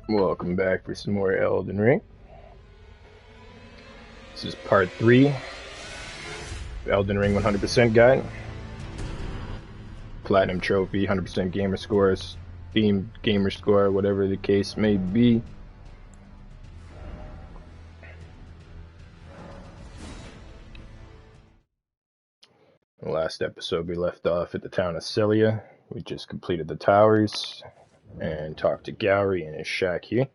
Welcome back for some more Elden Ring. This is part 3, Elden Ring 100% guide. Platinum trophy, 100% gamer scores, themed gamer score, whatever the case may be. In the last episode we left off at the town of Celia. We just completed the towers and talked to Gowry in his shack here.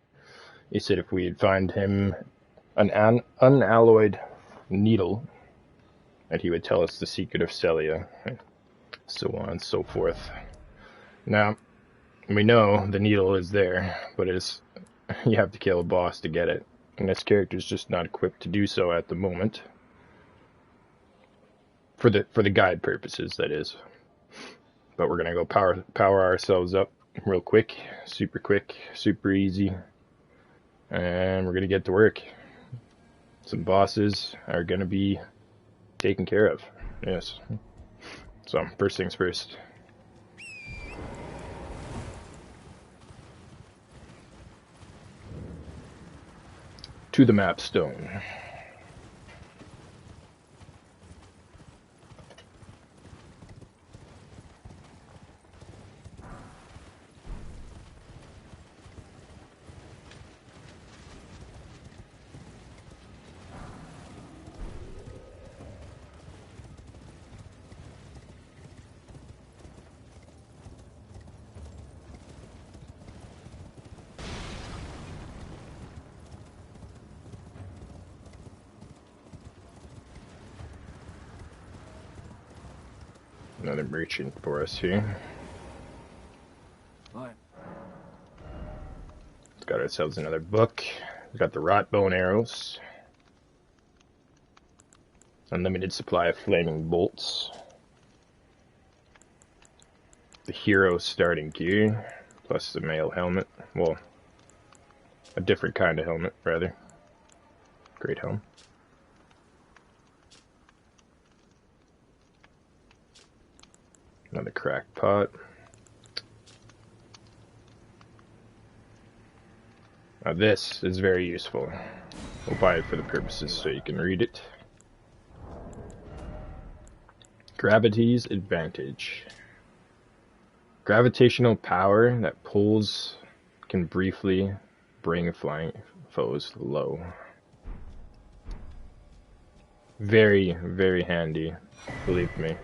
He said if we'd find him an unalloyed needle, that he would tell us the secret of Celia, so on and so forth. Now, we know the needle is there, but you have to kill a boss to get it, and this character's just not equipped to do so at the moment. For the guide purposes, that is. But we're gonna go power ourselves up real quick, super easy, and we're gonna get to work. Some bosses are gonna be taken care of. Yes. So, first things first. To the map stone. Another merchant for us here. What? Got ourselves another book. We got the rot bone arrows. Unlimited supply of flaming bolts. The hero starting gear, plus the mail helmet. Well, a different kind of helmet, rather. Great helm. Another cracked pot. Now this is very useful. We'll buy it for the purposes so you can read it. Gravity's advantage. Gravitational power that pulls can briefly bring flying foes low. Very, very handy, believe me.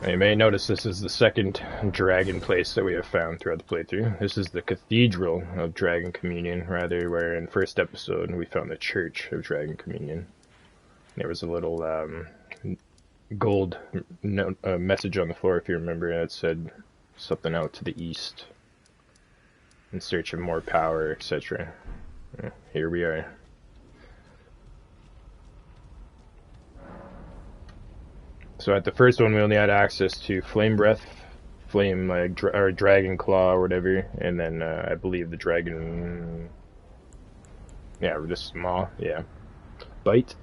You may notice this is the second dragon place that we have found throughout the playthrough. This is the Cathedral of Dragon Communion, rather, where in the first episode we found the Church of Dragon Communion. There was a little gold message on the floor, if you remember, that said something out to the east, in search of more power, etc. Here we are. So at the first one, we only had access to Flame Breath, Flame or Dragon Claw or whatever, and then I believe the Dragon, yeah, just Maw, yeah, Bite.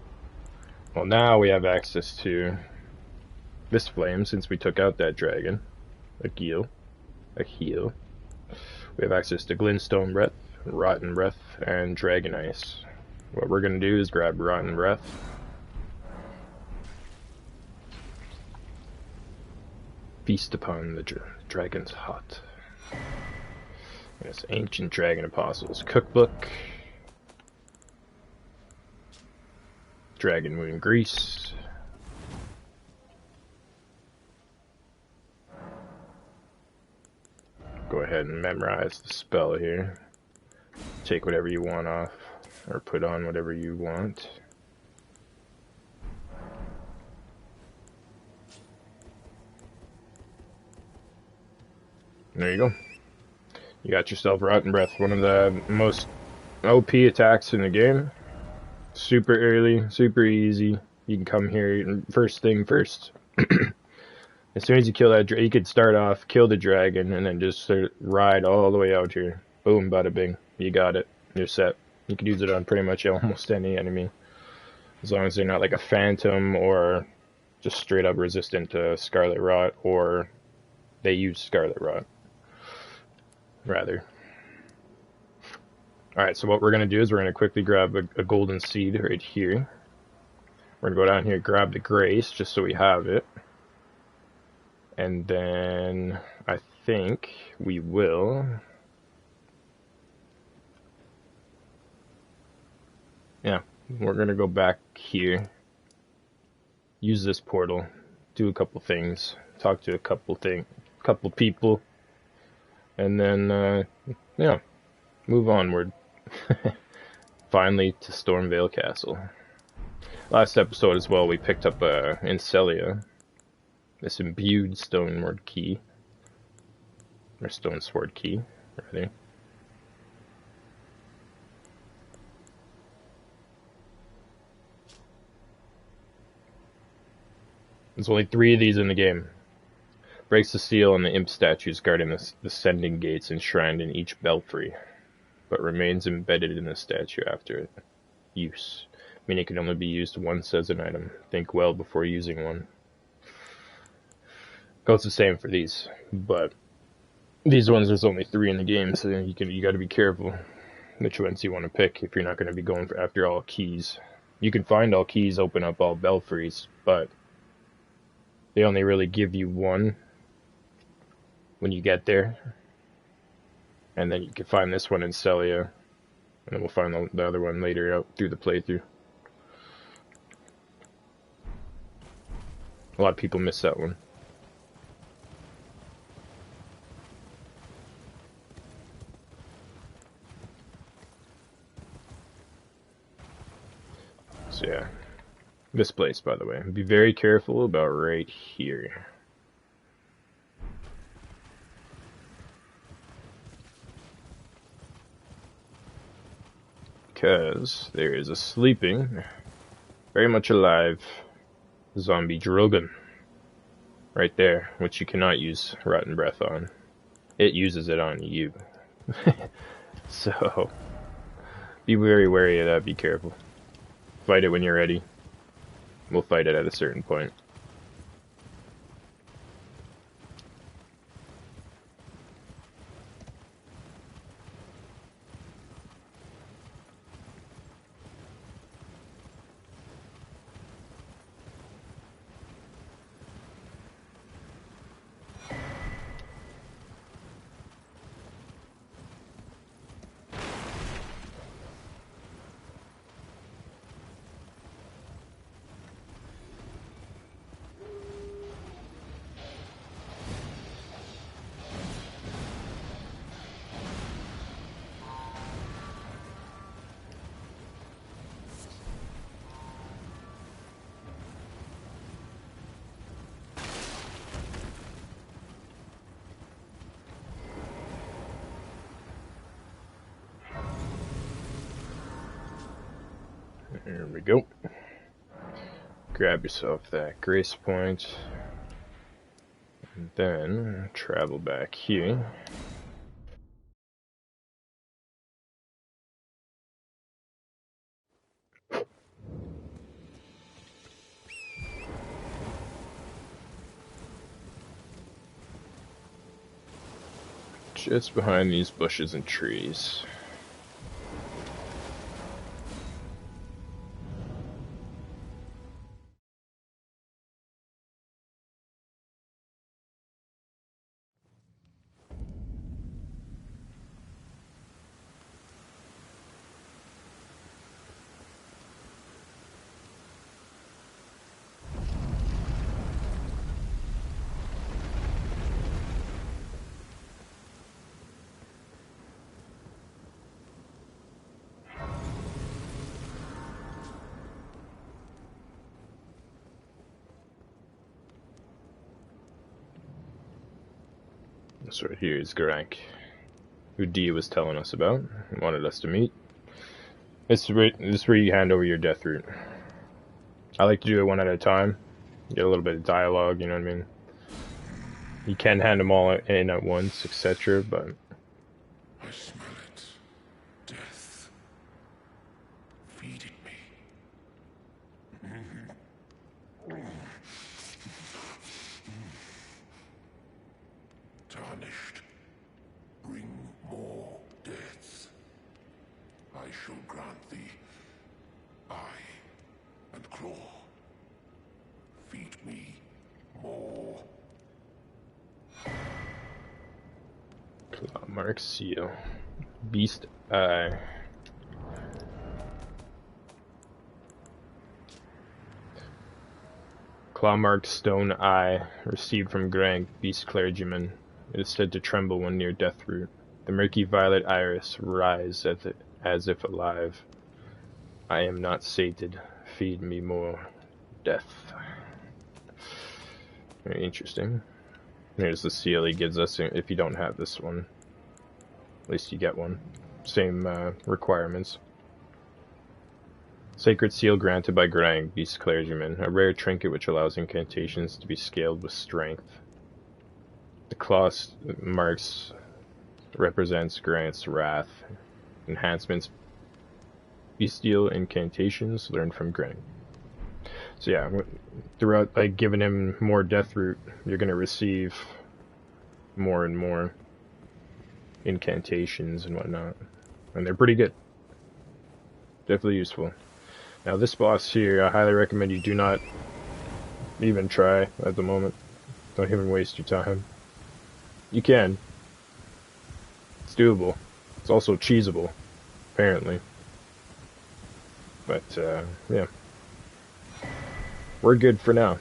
Well, now we have access to this Flame since we took out that dragon, a heal. We have access to Glintstone Breath, Rotten Breath, and Dragon Ice. What we're gonna do is grab Rotten Breath. Feast upon the dragon's hut. Yes, Ancient Dragon Apostles Cookbook. Dragon Moon Grease. Go ahead and memorize the spell here. Take whatever you want off, or put on whatever you want. There you go. You got yourself Rotten Breath, one of the most OP attacks in the game. Super early, super easy. You can come here and first thing first. As soon as you kill that, you could start off, kill the dragon, and then just ride all the way out here. Boom, bada bing. You got it. You're set. You can use it on pretty much almost any enemy. As long as they're not like a phantom or just straight up resistant to Scarlet Rot, or they use Scarlet Rot, rather. Alright, so what we're going to do is we're going to quickly grab a golden seed right here. We're going to go down here, grab the grace, just so we have it. And then I think we will... Yeah, we're going to go back here. Use this portal. Do a couple things. Talk to a couple people. And then, yeah, move onward. Finally to Stormvale Castle. Last episode as well, we picked up in Celia this imbued stone key, or stone sword key, rather. There's only 3 of these in the game. Breaks the seal on the imp statues guarding the sending gates enshrined in each belfry, but remains embedded in the statue after use, meaning it can only be used once as an item. Think well before using one. Goes the same for these, but these ones there's only 3 in the game, so you got to be careful which ones you want to pick if you're not going to be going after all keys. You can find all keys, open up all belfries, but they only really give you one when you get there. And then you can find this one in Celia, and then we'll find the other one later out through the playthrough. A lot of people miss that one. So yeah, this place, by the way, be very careful about right here. Because there is a sleeping, very much alive, zombie Drogon. Right there, which you cannot use Rotten Breath on. It uses it on you. So, be very wary of that, be careful. Fight it when you're ready. We'll fight it at a certain point. There we go. Grab yourself that grace point. And then travel back here. Just behind these bushes and trees. This right here is Garank, who Dia was telling us about and wanted us to meet. This is where you hand over your death root. I like to do it one at a time. Get a little bit of dialogue, you know what I mean? You can hand them all in at once, etc., but... I smell it. Death. Feeding me. Tarnished. Bring more deaths. I shall grant thee eye and claw. Feed me more. Claw mark seal. Beast eye. Claw-marked stone eye, received from Greg, beast clergyman. It is said to tremble when near death root. The murky violet iris rise as if alive. I am not sated. Feed me more. Death. Very interesting. Here's the seal he gives us if you don't have this one. At least you get one. Same requirements. Sacred seal granted by Grang, beast clergyman, a rare trinket which allows incantations to be scaled with strength. The claw marks represents Grant's wrath. Enhancements, bestial incantations learned from Grang. So yeah, throughout like giving him more death root, you're gonna receive more and more incantations and whatnot, and they're pretty good. Definitely useful. Now this boss here, I highly recommend you do not even try at the moment. Don't even waste your time. You can. It's doable. It's also cheesable, apparently. But, yeah. We're good for now.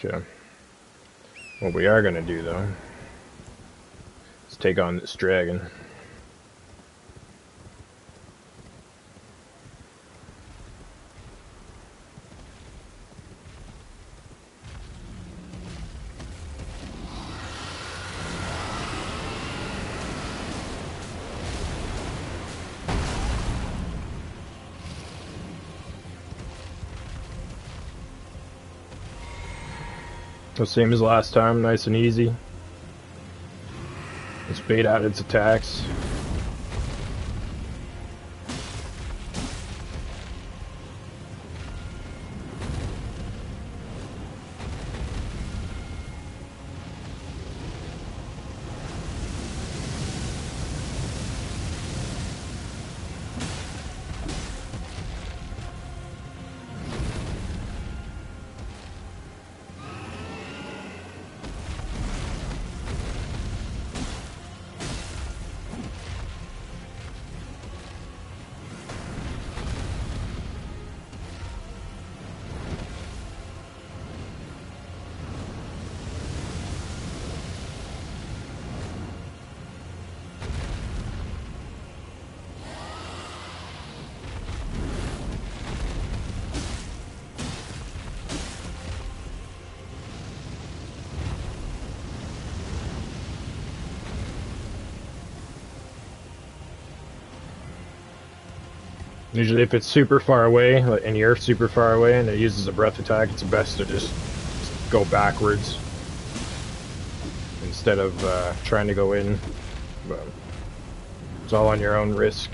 Okay. What we are gonna do, though, is take on this dragon. The same as last time, nice and easy. Let's bait out its attacks. Usually if it's super far away, and you're super far away and it uses a breath attack, it's best to just go backwards instead of trying to go in. But it's all on your own risk.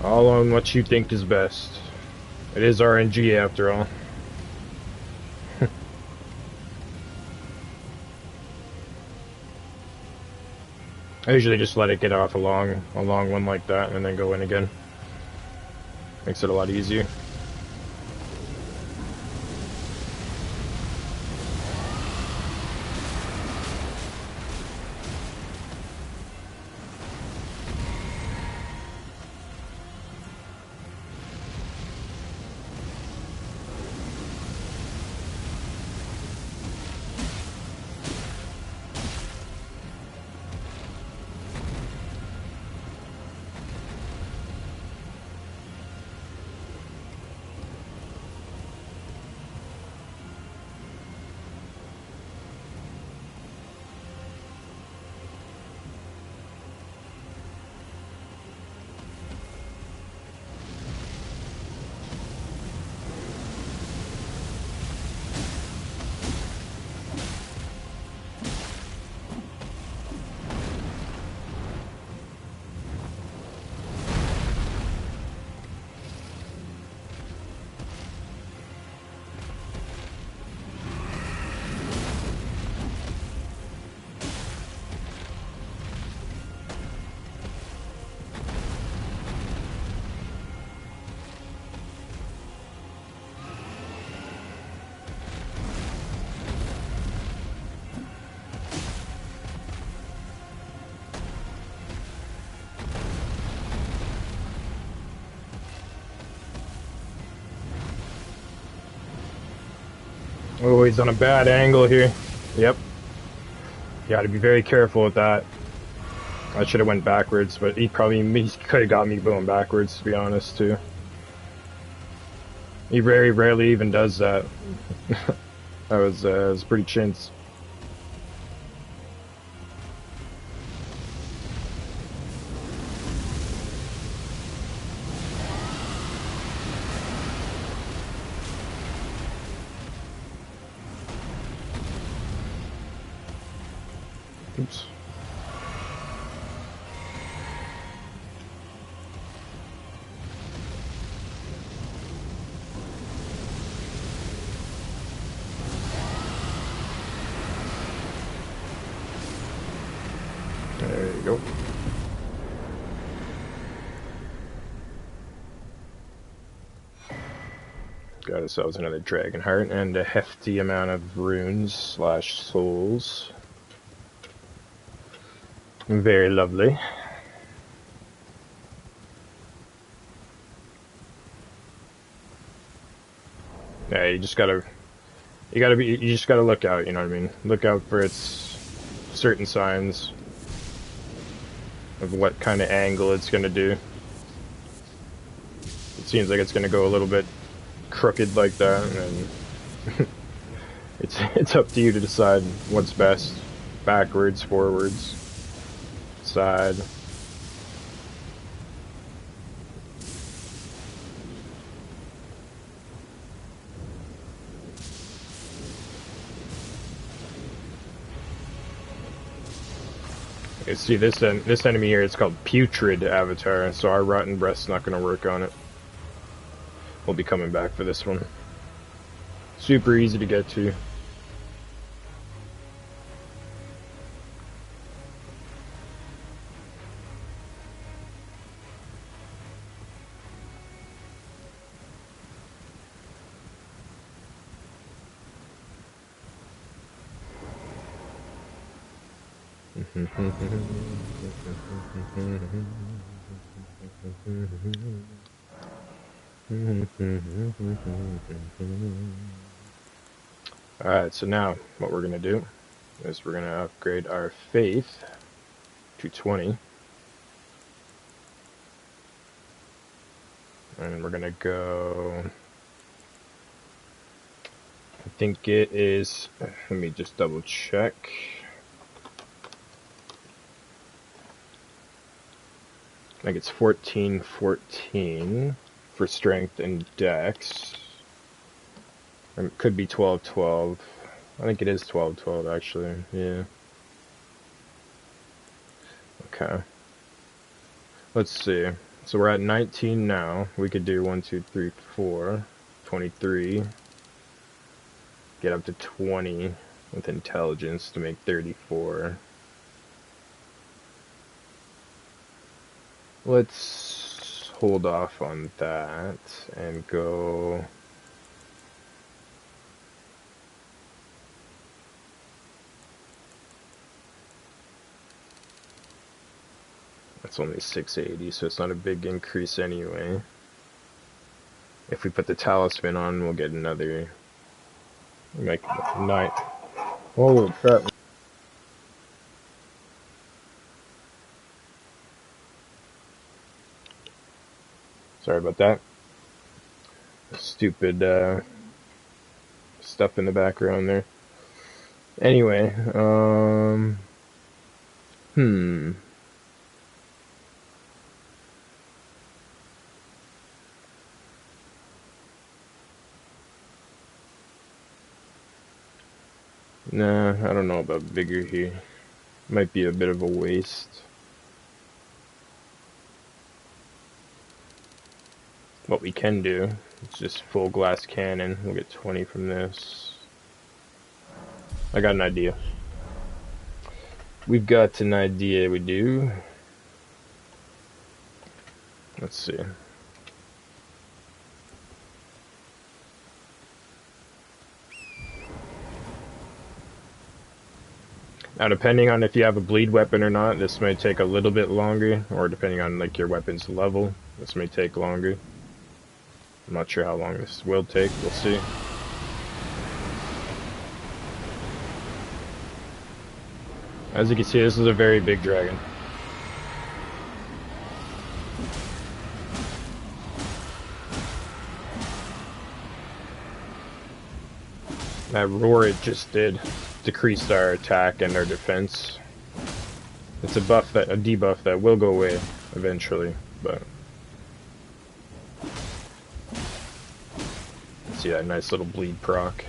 All on what you think is best. It is RNG after all. I usually just let it get off a long one like that and then go in again. Makes it a lot easier. Oh, he's on a bad angle here. Yep. You gotta be very careful with that. I should have went backwards, but he could have got me going backwards, to be honest, too. He very rarely even does that. That was pretty chintz. Oops. There you go. Got ourselves another dragon heart and a hefty amount of runes / souls. Very lovely. Yeah, you just gotta look out, you know what I mean? Look out for its certain signs of what kind of angle it's gonna do. It seems like it's gonna go a little bit crooked like that, and it's up to you to decide what's best. Backwards, forwards, side. Okay, see this enemy here, it's called Putrid Avatar, so our Rotten Breath's not gonna work on it. We'll be coming back for this one. Super easy to get to. Alright, so now what we're gonna do is we're gonna upgrade our faith to 20. And we're gonna go, I think it is, let me just double check. I think it's 14-14 for strength and dex. Or it could be 12-12. I think it is 12-12 actually, yeah. Okay. Let's see. So we're at 19 now. We could do 1, 2, 3, 4, 23. Get up to 20 with intelligence to make 34. Let's hold off on that and go. That's only 680, so it's not a big increase anyway. If we put the talisman on, we'll get another. Make 9. Holy crap. Sorry about that. Stupid stuff in the background there. Anyway, Nah, I don't know about vigor here. Might be a bit of a waste. What we can do is just full glass cannon. We'll get 20 from this. I got an idea. We've got an idea, we do. Let's see. Now, depending on if you have a bleed weapon or not, this may take a little bit longer, or depending on like your weapon's level, this may take longer. I'm not sure how long this will take, we'll see. As you can see, this is a very big dragon. That roar it just did decreased our attack and our defense. It's a debuff that will go away eventually, but see that nice little bleed proc.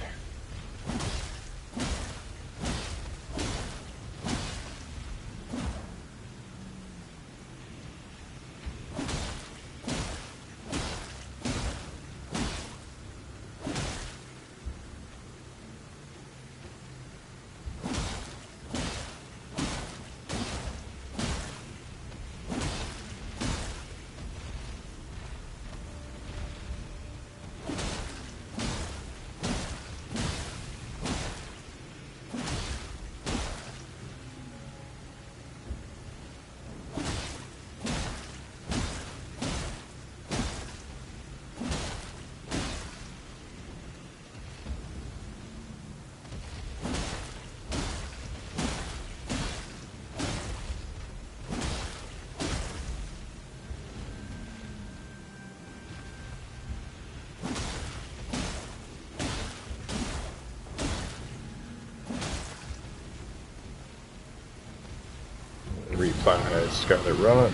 Reply Scarlet Rot.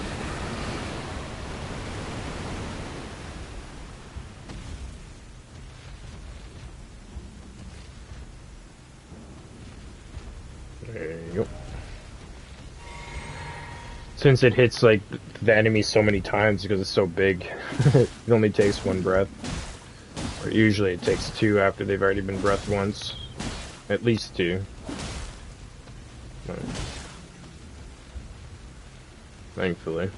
There you go. Since it hits like the enemy so many times because it's so big, it only takes one breath. Or usually it takes two after they've already been breathed once. At least two. Thankfully.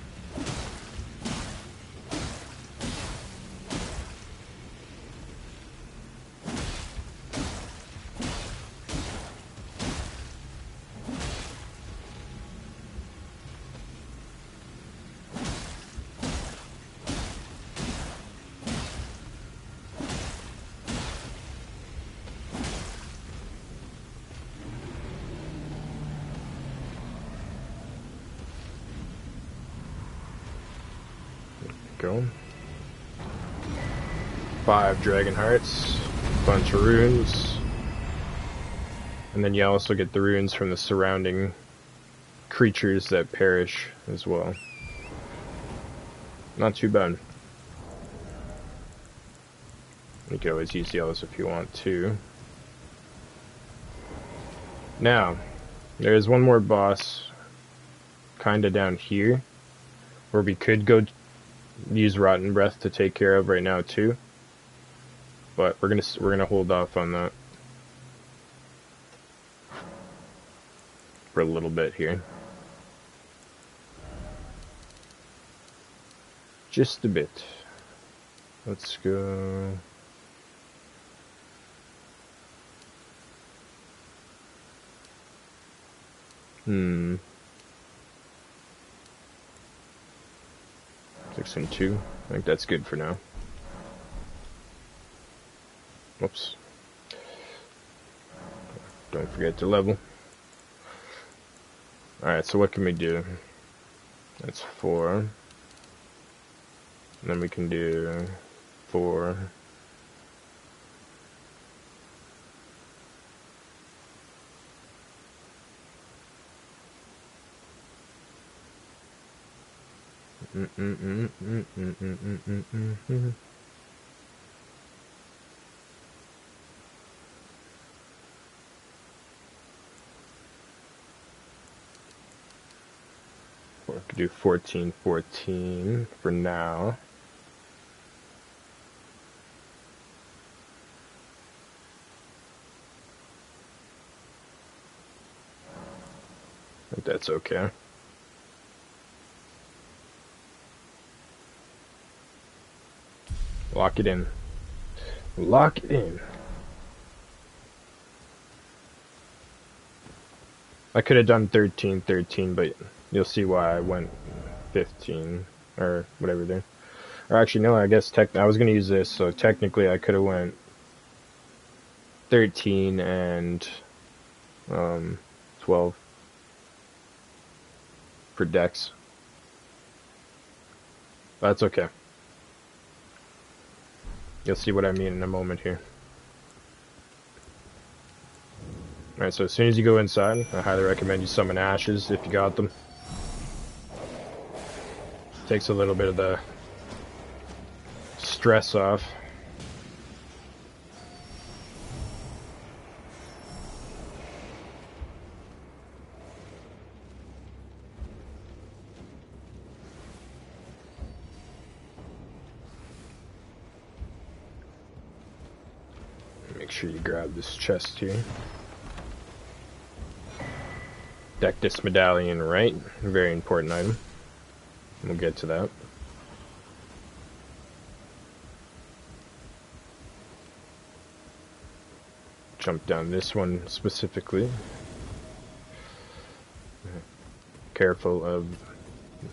Go. 5 dragon hearts, bunch of runes, and then you also get the runes from the surrounding creatures that perish as well. Not too bad. You can always use the others if you want to. Now, there's one more boss kinda down here where we could go use Rotten Breath to take care of right now too, but we're gonna hold off on that for a little bit here, just a bit. Let's go. Six and 2. I think that's good for now. Whoops. Don't forget to level. Alright, so what can we do? That's 4. And then we can do 4. Or I could do 14, 14 for now. I think that's okay. Lock it in. Lock it in. I could have done 13, 13, but you'll see why I went 15 or whatever there. Or actually, no, I guess I was going to use this, so technically I could have went 13 and 12. for dex. That's okay. You'll see what I mean in a moment here. Alright, so as soon as you go inside, I highly recommend you summon ashes if you got them. Takes a little bit of the stress off. Make sure you grab this chest here. Dectus medallion, right? Very important item. We'll get to that. Jump down this one specifically. Careful of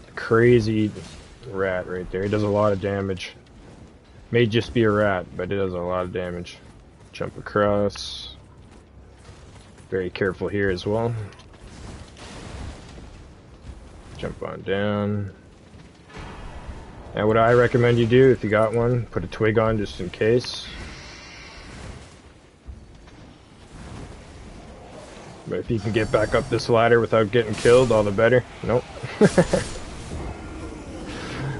the crazy rat right there. He does a lot of damage. May just be a rat, but it does a lot of damage. Jump across. Very careful here as well. Jump on down. Now what I recommend you do, if you got one, put a twig on just in case. But if you can get back up this ladder without getting killed, all the better. Nope.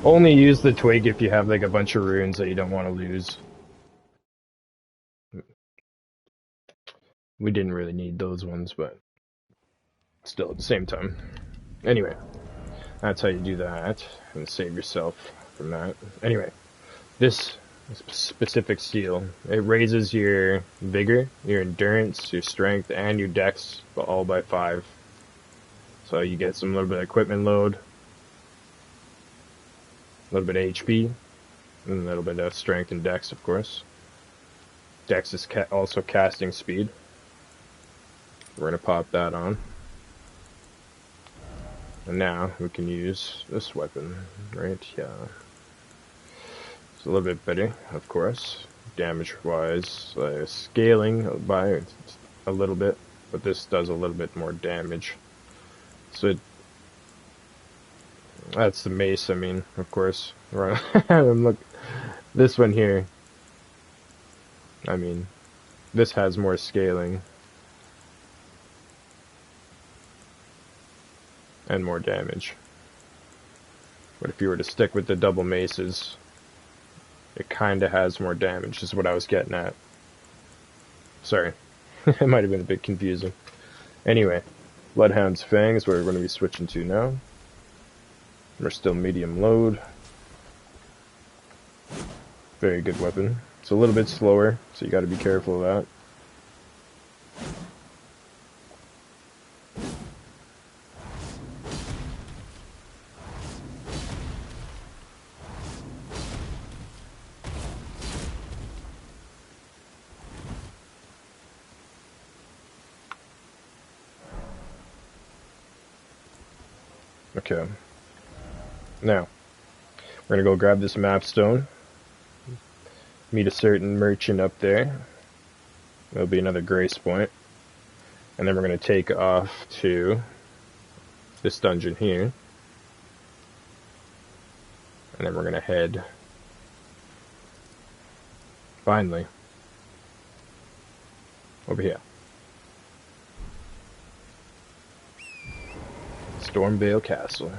Only use the twig if you have like a bunch of runes that you don't want to lose. We didn't really need those ones, but still at the same time. Anyway, that's how you do that, and save yourself from that. Anyway, this specific steel, it raises your vigor, your endurance, your strength, and your dex, all by 5. So you get some little bit of equipment load, a little bit of HP, and a little bit of strength and dex, of course. Dex is also casting speed. We're going to pop that on. And now we can use this weapon right here. It's a little bit better, of course, damage-wise, scaling by a little bit, but this does a little bit more damage. So that's the mace, I mean, of course. Look, this one here, I mean, this has more scaling. And more damage. But if you were to stick with the double maces, it kinda has more damage, is what I was getting at. Sorry. It might have been a bit confusing. Anyway, Bloodhound's Fang is where we're going to be switching to now. We're still medium load. Very good weapon. It's a little bit slower, so you gotta be careful of that. Okay. Now, we're gonna go grab this map stone. Meet a certain merchant up there. There'll be another grace point. And then we're gonna take off to this dungeon here. And then we're gonna head, finally, over here. Stormvale Castle.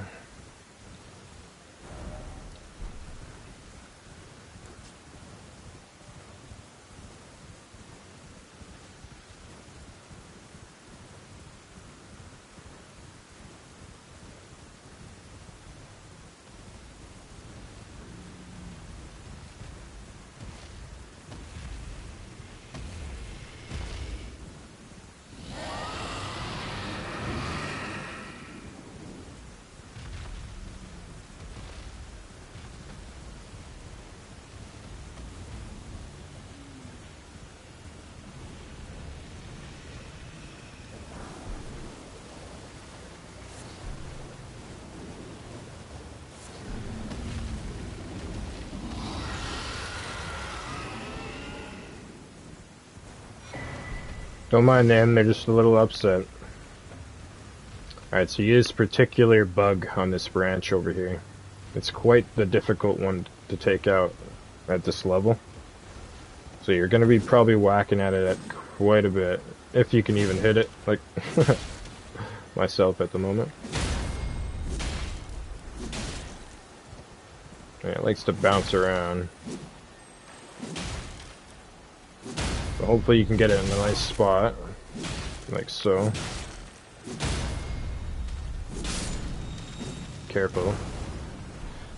Don't mind them, they're just a little upset. Alright, so use particular bug on this branch over here. It's quite the difficult one to take out at this level. So you're going to be probably whacking at it at quite a bit, if you can even hit it, like myself at the moment. Yeah, it likes to bounce around. But hopefully you can get it in a nice spot, like so. Careful.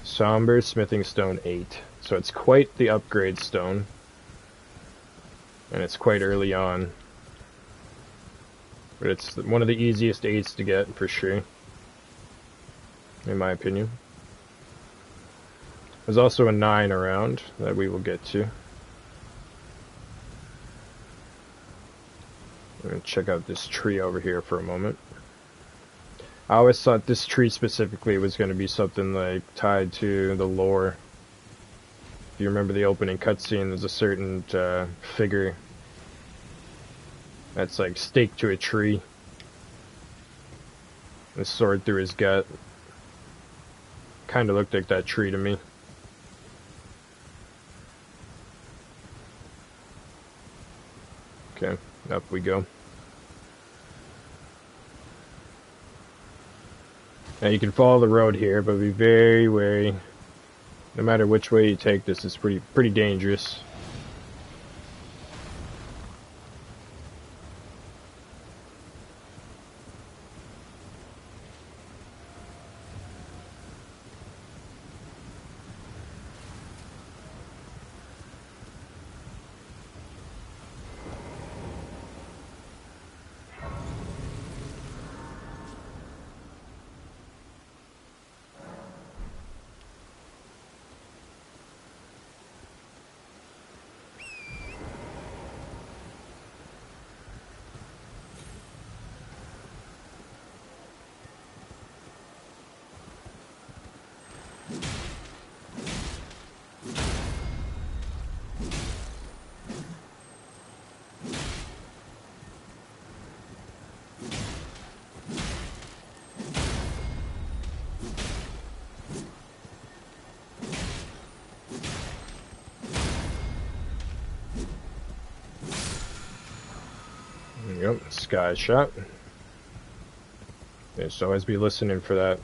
Somber Smithing Stone 8. So it's quite the upgrade stone. And it's quite early on. But it's one of the easiest 8s to get, for sure. In my opinion. There's also a 9 around that we will get to. I'm going to check out this tree over here for a moment. I always thought this tree specifically was going to be something like tied to the lore. If you remember the opening cutscene, there's a certain figure that's like staked to a tree. A sword through his gut. Kind of looked like that tree to me. Okay, up we go. Now you can follow the road here, but be very wary. No matter which way you take this, it's pretty dangerous. Yep, sky shot. Just always be listening for that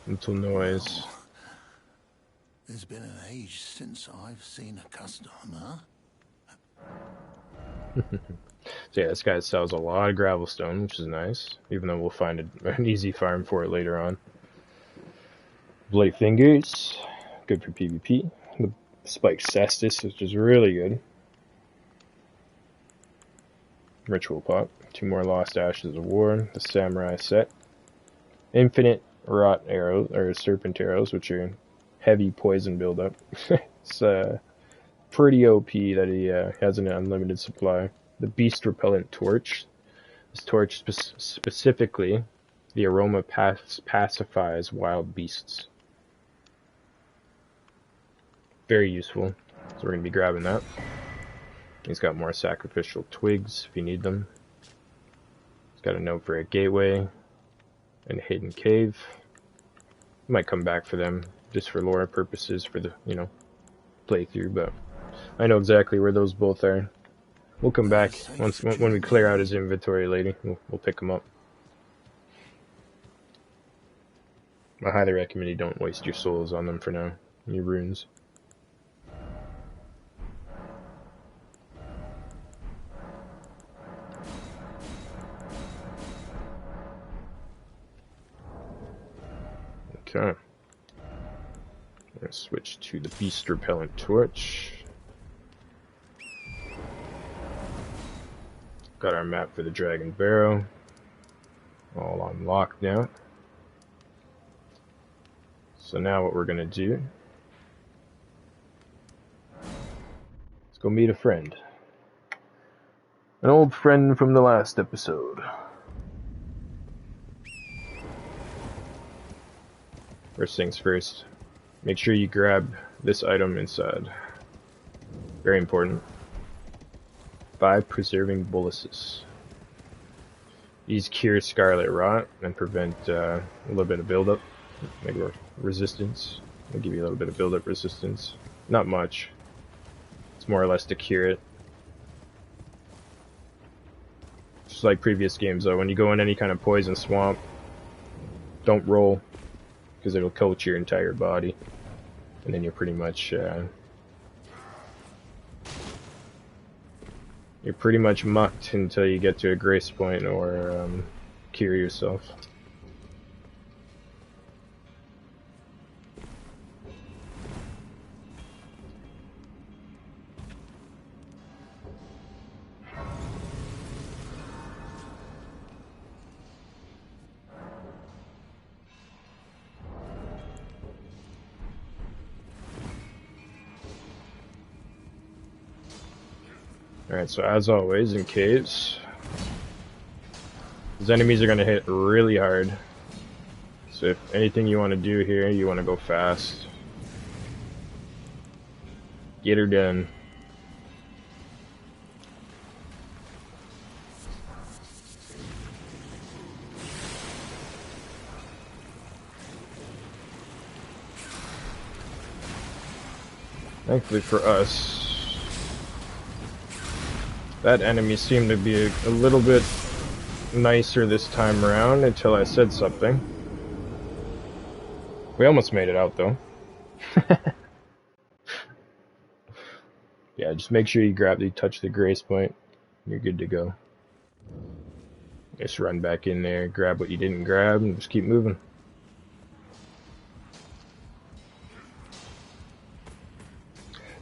little noise. Oh, there's been an age since I've seen a customer. So yeah, this guy sells a lot of gravel stone, which is nice. Even though we'll find an easy farm for it later on. Bloody Fingers, good for PvP. The Spiked Cestus, which is really good. Ritual Pot, 2 more Lost Ashes of War, the Samurai set. Infinite Rot Arrows, or Serpent Arrows, which are heavy poison buildup. It's pretty OP that he has an unlimited supply. The Beast Repellent Torch. This torch specifically, the aroma pacifies wild beasts. Very useful. So we're going to be grabbing that. He's got more sacrificial twigs if you need them. He's got a note for a gateway and a hidden cave. Might come back for them just for lore purposes for the, playthrough, but I know exactly where those both are. We'll come back when we clear out his inventory later. We'll pick them up. I highly recommend you don't waste your souls on them for now. Your runes. Okay. Let's switch to the Beast Repellent Torch. Got our map for the Dragon Barrow. All unlocked now. So now what we're going to do is go meet a friend. An old friend from the last episode. First things first, make sure you grab this item inside. Very important. 5 preserving boluses. These cure Scarlet Rot and prevent a little bit of buildup, like resistance. They give you a little bit of buildup resistance. Not much. It's more or less to cure it. Just like previous games though, when you go in any kind of poison swamp, don't roll, because it'll coat your entire body. And then you're pretty much mucked until you get to a grace point or cure yourself. Alright, so as always, in caves, these enemies are going to hit really hard. So if anything you want to do here, you want to go fast. Get her done. Thankfully for us, that enemy seemed to be a little bit nicer this time around until I said something. We almost made it out though. Yeah, just make sure you touch the grace point. You're good to go. Just run back in there, grab what you didn't grab, and just keep moving.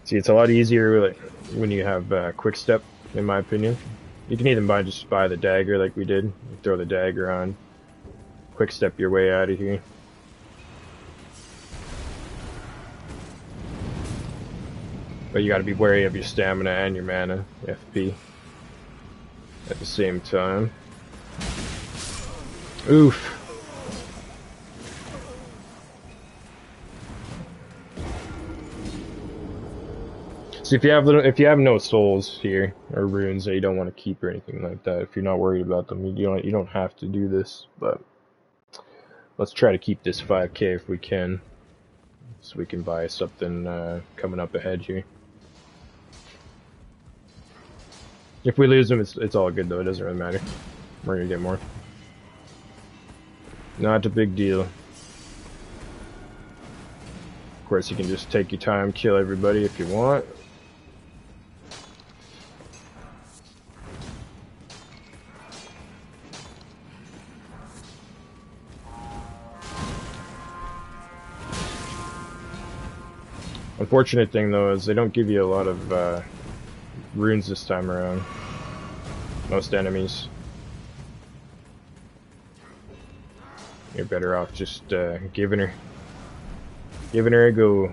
See, it's a lot easier when you have quick step, in my opinion. You can even just buy the dagger like we did. You throw the dagger on, quick step your way out of here. But you gotta be wary of your stamina and your mana, FP, at the same time. Oof. So if you have no souls here or runes that you don't want to keep or anything like that, if you're not worried about them, you don't have to do this. But let's try to keep this 5K if we can, so we can buy something coming up ahead here. If we lose them, it's all good though. It doesn't really matter. We're gonna get more. Not a big deal. Of course, you can just take your time, kill everybody if you want. Unfortunate thing though is they don't give you a lot of runes this time around. Most enemies. You're better off just giving her a go.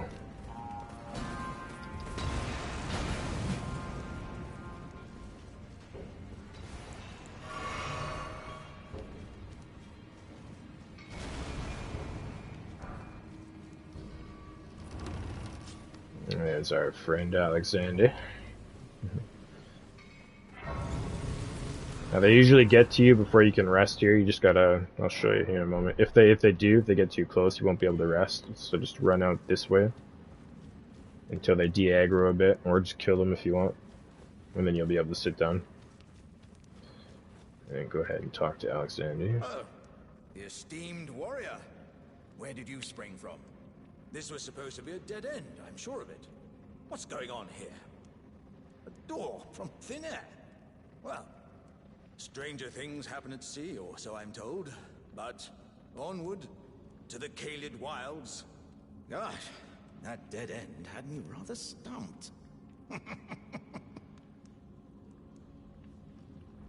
There's our friend Alexander. Now they usually get to you before you can rest here. You just gotta, I'll show you here in a moment. If they get too close, you won't be able to rest. So just run out this way until they de-aggro a bit, or just kill them if you want. And then you'll be able to sit down. And go ahead and talk to Alexander. Oh, the esteemed warrior. Where did you spring from? This was supposed to be a dead end, I'm sure of it. What's going on here? A door from thin air. Well, stranger things happen at sea, or so I'm told. But onward to the Kaled Wilds. Gosh, that dead end had me rather stumped.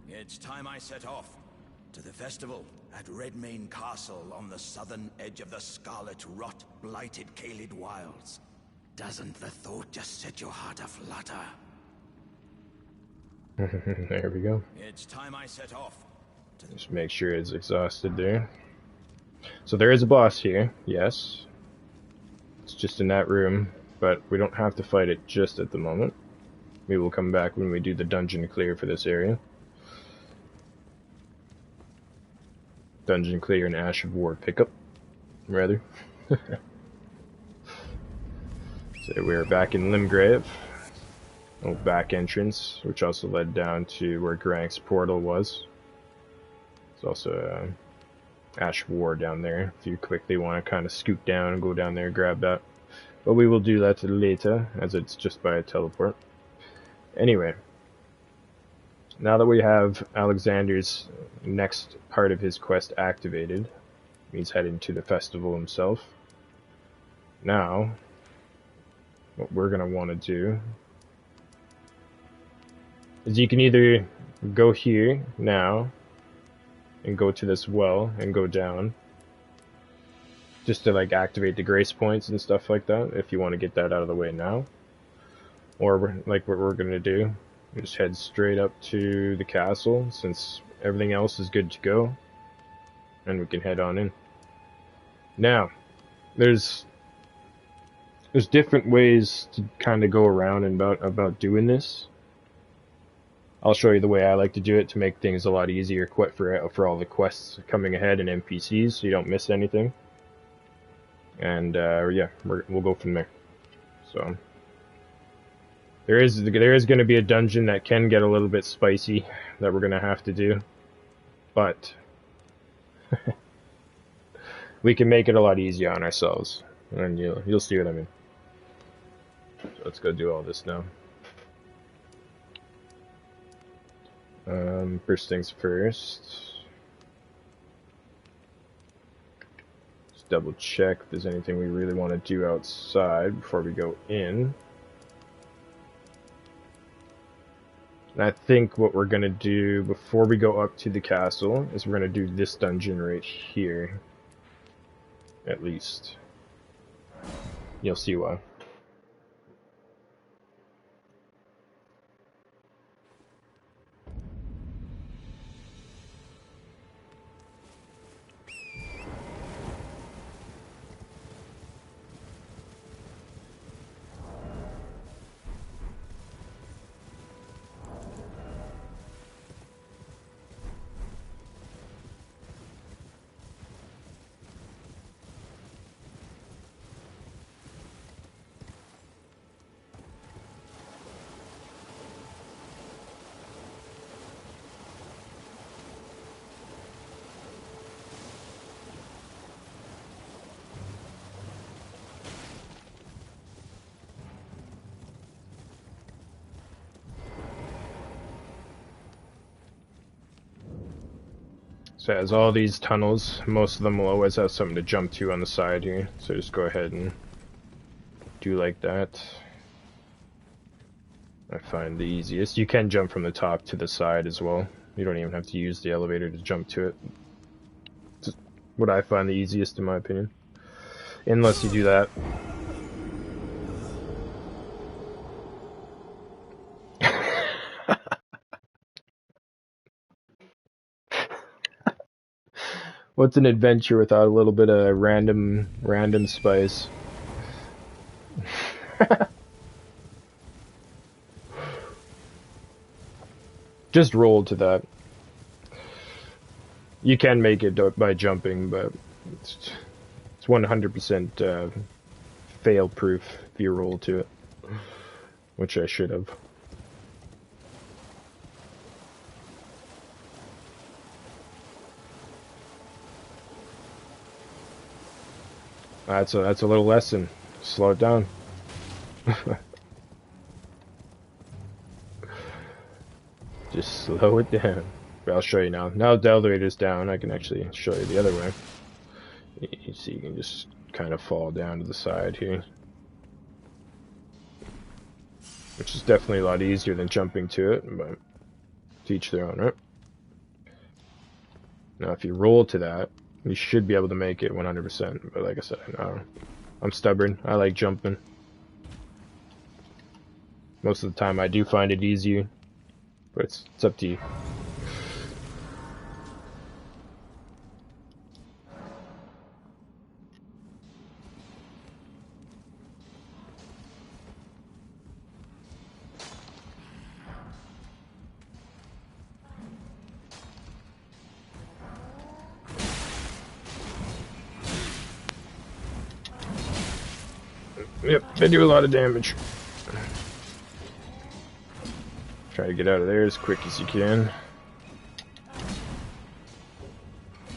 It's time I set off to the festival at Redmane Castle on the southern edge of the Scarlet Rot blighted Kaled Wilds. Doesn't the thought just set your heart aflutter? There we go. It's time I set off. Just make sure it's exhausted there. So there is a boss here, yes. It's just in that room, but we don't have to fight it just at the moment. We will come back when we do the dungeon clear for this area. dungeon clear and Ash of War pickup, rather. So we are back in Limgrave. Old back entrance, which also led down to where Grank's portal was. There's also Ash of War down there, if you quickly want to kind of scoot down and go down there and grab that. But we will do that later, as it's just by a teleport. Anyway, now that we have Alexander's next part of his quest activated, he's heading to the festival himself. Now, what we're going to want to do is you can either go here now and go to this well and go down just to like activate the grace points and stuff like that if you want to get that out of the way now, or like what we're going to do, just head straight up to the castle since everything else is good to go, and we can head on in. Now there's different ways to kind of go around and about doing this. I'll show you the way I like to do it to make things a lot easier for all the quests coming ahead and NPCs, so you don't miss anything. And yeah, we'll go from there. So there is going to be a dungeon that can get a little bit spicy that we're going to have to do, but we can make it a lot easier on ourselves, and you'll see what I mean. So let's go do all this now. First things first, just double check if there's anything we really want to do outside before we go in. And I think what we're going to do before we go up to the castle is we're going to do this dungeon right here, at least. You'll see why. So as all these tunnels, most of them will always have something to jump to on the side here, so just go ahead and do like that. I find the easiest. You can jump from the top to the side as well. You don't even have to use the elevator to jump to it. It's what I find the easiest in my opinion. Unless you do that. What's an adventure without a little bit of random spice? Just roll to that. You can make it by jumping, but it's 100% fail proof if you roll to it, which I should have. That's a little lesson. Slow it down. Just slow it down. But I'll show you now. Now the elevator's down, I can actually show you the other way. You see, you can just kind of fall down to the side here, which is definitely a lot easier than jumping to it, but to each their own, right? Now if you roll to that, you should be able to make it 100%, but like I said, I'm stubborn. I like jumping. Most of the time I do find it easier, but it's up to you. Yep, they do a lot of damage. Try to get out of there as quick as you can.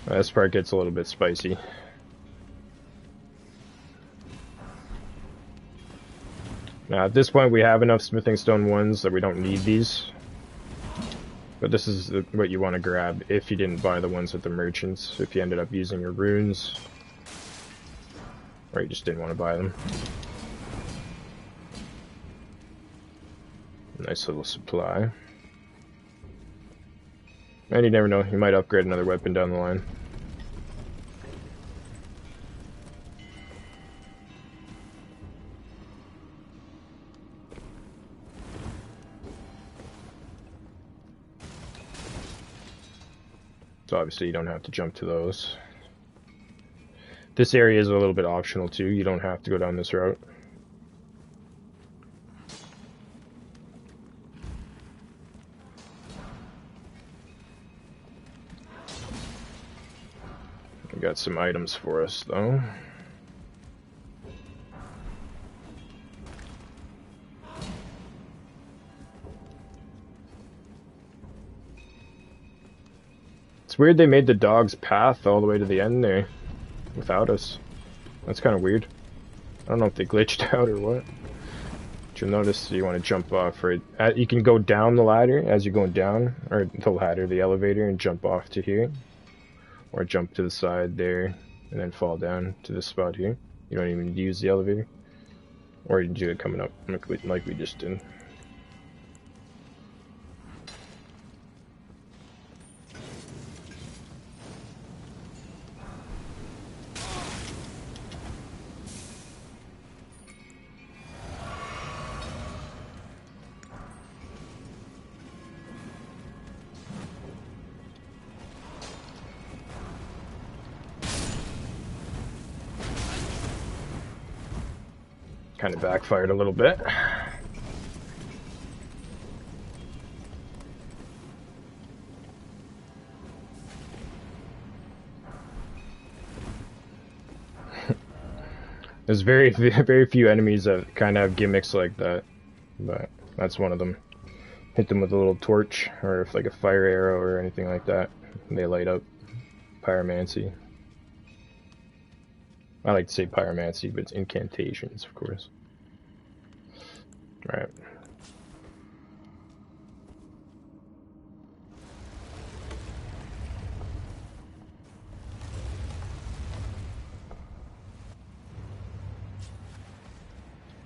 This part gets a little bit spicy. Now at this point we have enough smithing stone 1s that we don't need these. But this is what you want to grab if you didn't buy the ones at the merchants, if you ended up using your runes. Or you just didn't want to buy them. Nice little supply. And you never know, you might upgrade another weapon down the line. So obviously you don't have to jump to those. This area is a little bit optional too, you don't have to go down this route. We got some items for us though. It's weird they made the dog's path all the way to the end there without us. That's kind of weird. I don't know if they glitched out or what. But you'll notice you want to jump off, right? You can go down the ladder as you're going down, or the ladder, the elevator, and jump off to here. Or jump to the side there, and then fall down to this spot here. You don't even need to use the elevator. Or you can do it coming up, like we just did. Kind of backfired a little bit. There's very few enemies that kind of have gimmicks like that, but that's one of them. Hit them with a little torch, or if like a fire arrow or anything like that, they light up. Pyromancy. I like to say pyromancy, but it's incantations, of course. Alright.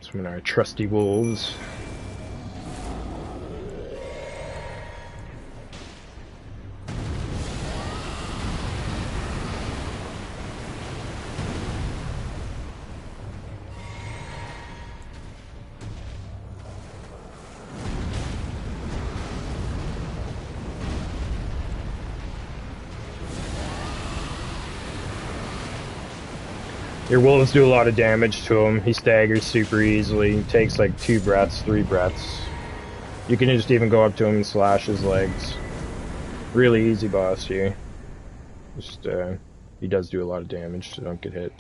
Summon our trusty wolves. Your wolves do a lot of damage to him. He staggers super easily. He takes like 2 breaths, 3 breaths. You can just even go up to him and slash his legs. Really easy boss here. Just, he does do a lot of damage, so don't get hit.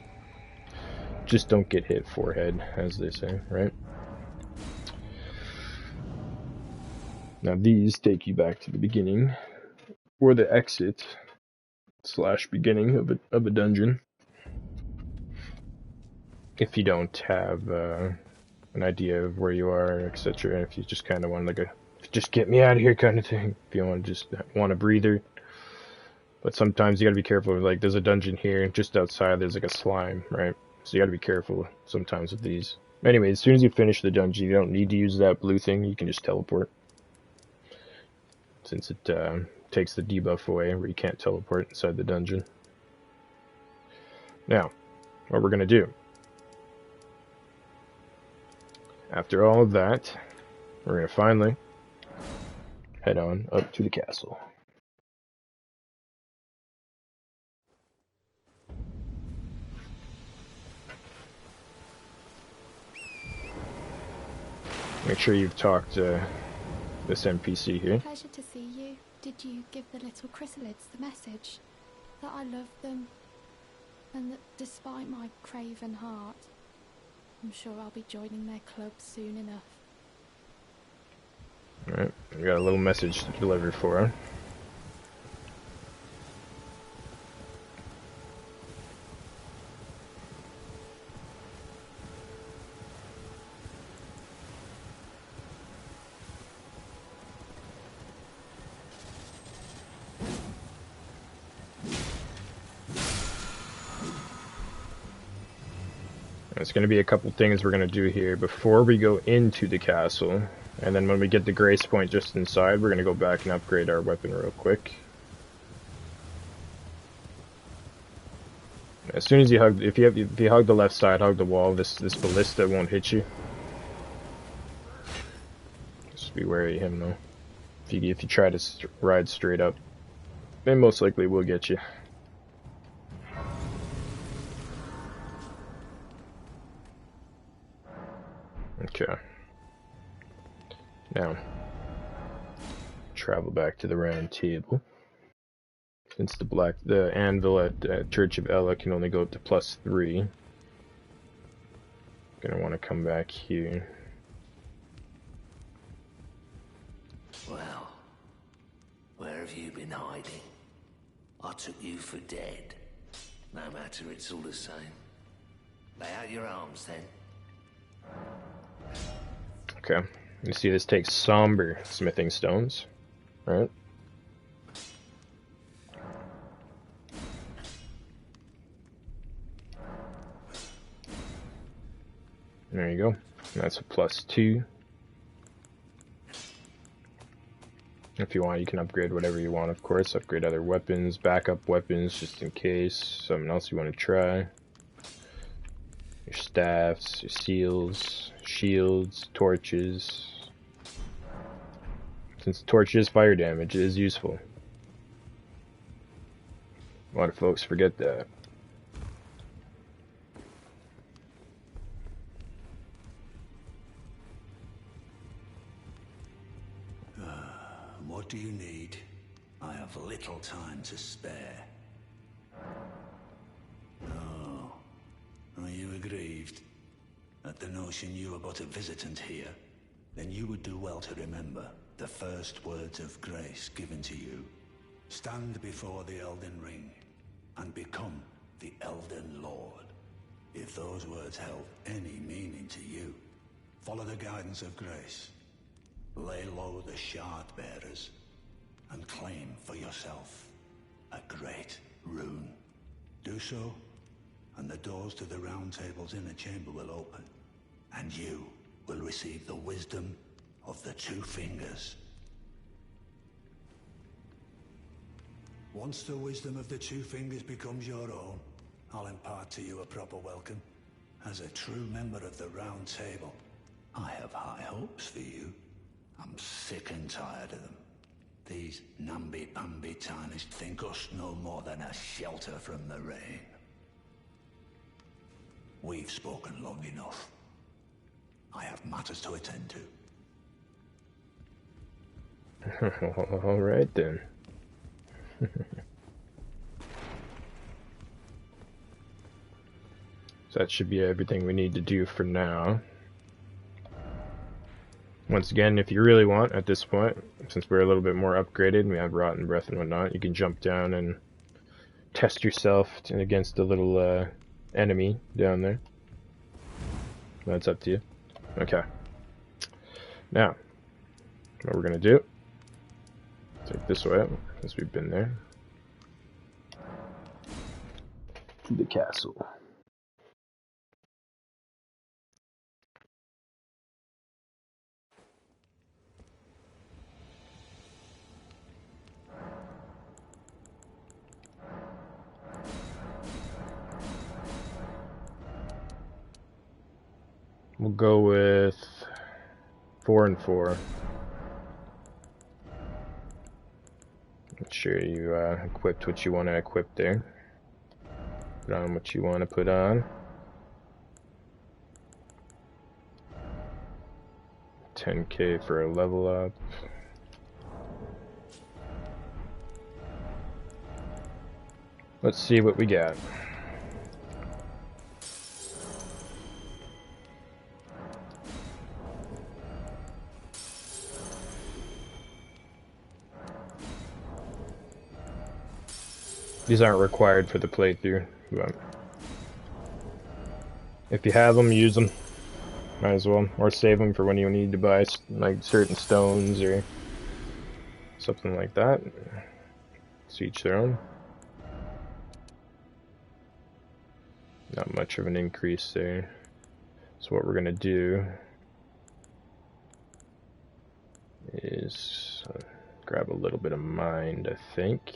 Just don't get hit forehead, as they say, right? Now these take you back to the beginning, or the exit / beginning of a dungeon. If you don't have an idea of where you are, etc. If you just kind of want like a just get me out of here kind of thing. If you want to just want a breather. But sometimes you gotta be careful. Like there's a dungeon here, just outside there's like a slime, right? So you gotta be careful sometimes with these. Anyway, as soon as you finish the dungeon, you don't need to use that blue thing. You can just teleport. Since it takes the debuff away where you can't teleport inside the dungeon. Now, what we're gonna do. After all of that, we're going to finally head on up to the castle. Make sure you've talked to this NPC here. Pleasure to see you. Did you give the little chrysalids the message? That I love them, and that despite my craven heart, I'm sure I'll be joining their club soon enough. Alright, we got a little message to deliver for him. There's going to be a couple things we're going to do here before we go into the castle. And then when we get the grace point just inside, we're going to go back and upgrade our weapon real quick. As soon as you hug, if you hug the left side, hug the wall, this ballista won't hit you. Just be wary of him though. If you try to ride straight up, they most likely will get you. Okay. Now, travel back to the round table. Since the anvil at Church of Ella can only go up to +3, gonna want to come back here. Well, where have you been hiding? I took you for dead. No matter, it's all the same. Lay out your arms then. Okay. You see this takes somber smithing stones, right? There you go. That's a +2. If you want, you can upgrade whatever you want, of course. Upgrade other weapons, backup weapons, just in case. Something else you want to try. Your staffs, your seals, shields, torches. Since torches fire damage, it is useful. A lot of folks forget that. What do you need? I have little time to spare. Oh, are you aggrieved at the notion you are but a visitant here? Then you would do well to remember the first words of grace given to you. Stand before the Elden Ring and become the Elden Lord. If those words held any meaning to you, follow the guidance of grace. Lay low the shard bearers and claim for yourself a great rune. Do so, and the doors to the Round Table's inner chamber will open, and you will receive the wisdom of the Two Fingers. Once the wisdom of the Two Fingers becomes your own, I'll impart to you a proper welcome. As a true member of the Round Table, I have high hopes for you. I'm sick and tired of them. These namby-pamby tarnished think us no more than a shelter from the rain. We've spoken long enough. I have matters to attend to. All right then. So that should be everything we need to do for now. Once again, if you really want, at this point, since we're a little bit more upgraded, and we have Rotten Breath and whatnot, you can jump down and test yourself against the little enemy down there. That's up to you. Okay. Now, what we're gonna do, take this way up, since we've been there, to the castle. We'll go with 4 and 4. Make sure you equipped what you want to equip there. Put on what you want to put on. 10k for a level up. Let's see what we got. These aren't required for the playthrough, but if you have them, use them. Might as well, or save them for when you need to buy like certain stones or something like that. To each their own. Not much of an increase there. So what we're gonna do is grab a little bit of mind, I think.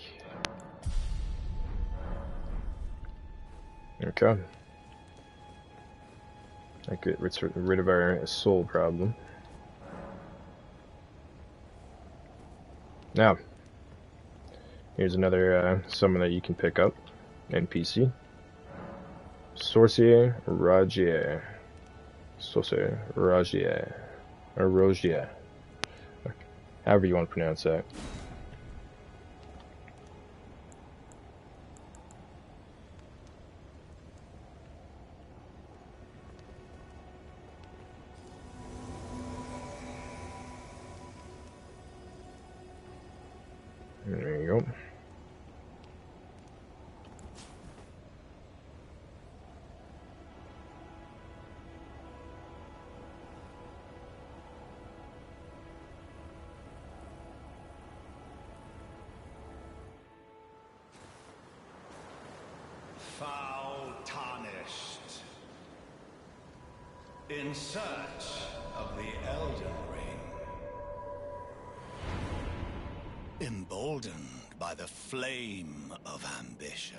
Okay. I get rid of our soul problem. Now, here's another summon that you can pick up. NPC. Sorcier Ragier. Sorcier Ragier. Or Rogier. However you want to pronounce that. There you go. Foul tarnished. In search of the Elden Ring. Emboldened by the flame of ambition.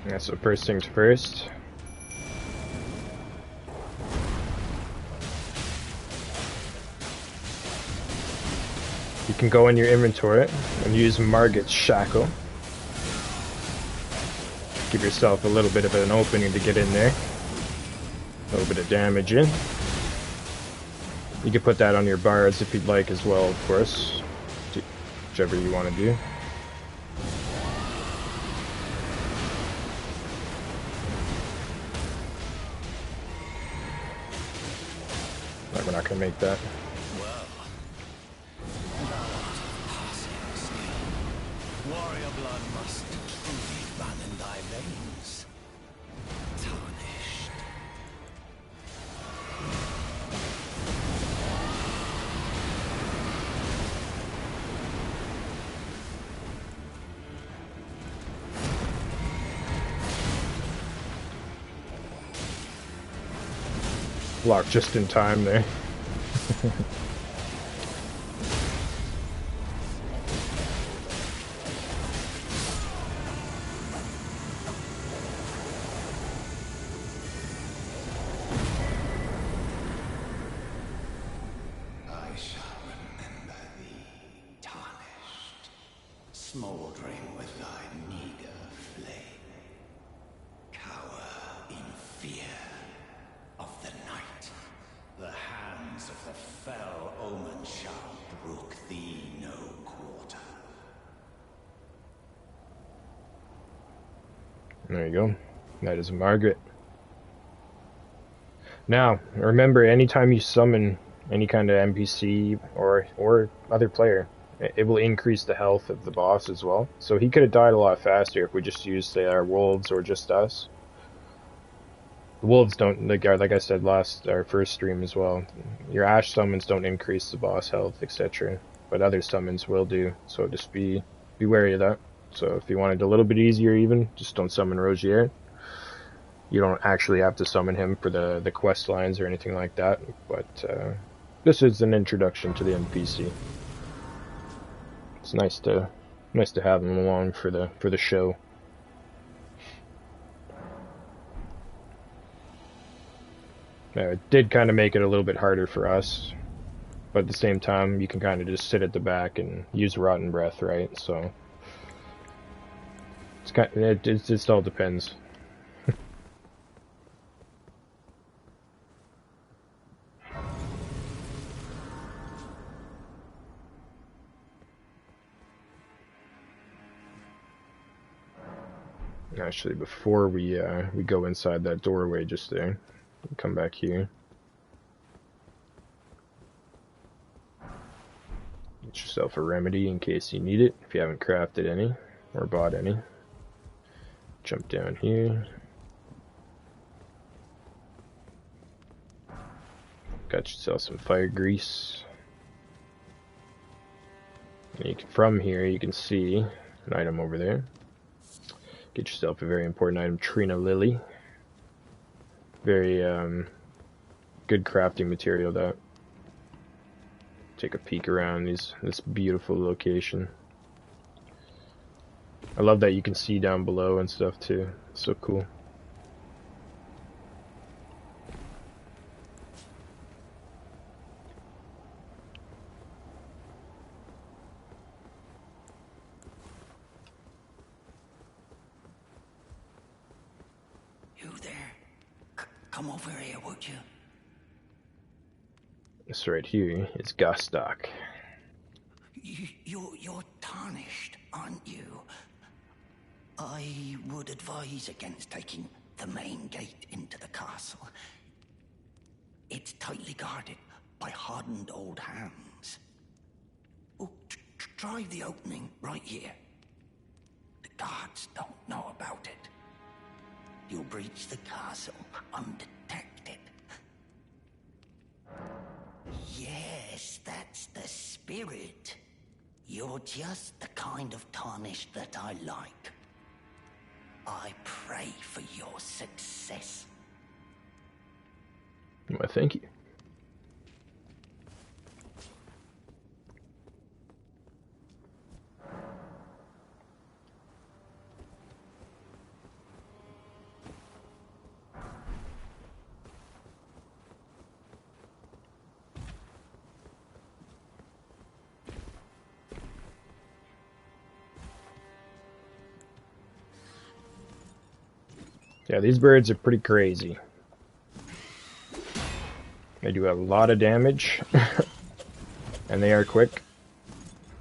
Yeah, so first things first. You can go in your inventory and use Margit's Shackle. Give yourself a little bit of an opening to get in there. A little bit of damage in. You can put that on your bards if you'd like as well, of course. Whichever you want to do. But we're not going to make that. Warrior blood must truly run in thy veins. Tarnished. Block just in time there. Smoldering with thy meager flame. Cower in fear of the night. The hands of the fell omen shall brook thee no quarter. There you go. That is Margaret. Now, remember, anytime you summon any kind of NPC or other player, it will increase the health of the boss as well. So he could have died a lot faster if we just used, say, our wolves or just us. The wolves don't, like I said our first stream as well, your Ash summons don't increase the boss health, etc. But other summons will do, so just be wary of that. So if you want it a little bit easier even, just don't summon Rogier. You don't actually have to summon him for the quest lines or anything like that, but this is an introduction to the NPC. It's nice to have him along for the show. It did kind of make it a little bit harder for us, but at the same time, you can kind of just sit at the back and use Rotten Breath, right? So it's kind of, it just all depends. Actually, before we go inside that doorway just there, come back here. Get yourself a remedy in case you need it, if you haven't crafted any or bought any. Jump down here. Got yourself some fire grease. And you can, from here, you can see an item over there. Get yourself a very important item, Trina Lily. Very good crafting material, that. Take a peek around this beautiful location. I love that you can see down below and stuff too. It's so cool. You there? Come over here, would you? This right here is Gostok. You're tarnished, aren't you? I would advise against taking the main gate into the castle. It's tightly guarded by hardened old hands. Oh, try the opening right here. The guards don't know about it. You'll breach the castle undetected. Yes, that's the spirit. You're just the kind of tarnished that I like. I pray for your success. Well, thank you. Yeah, these birds are pretty crazy. They do a lot of damage, and they are quick.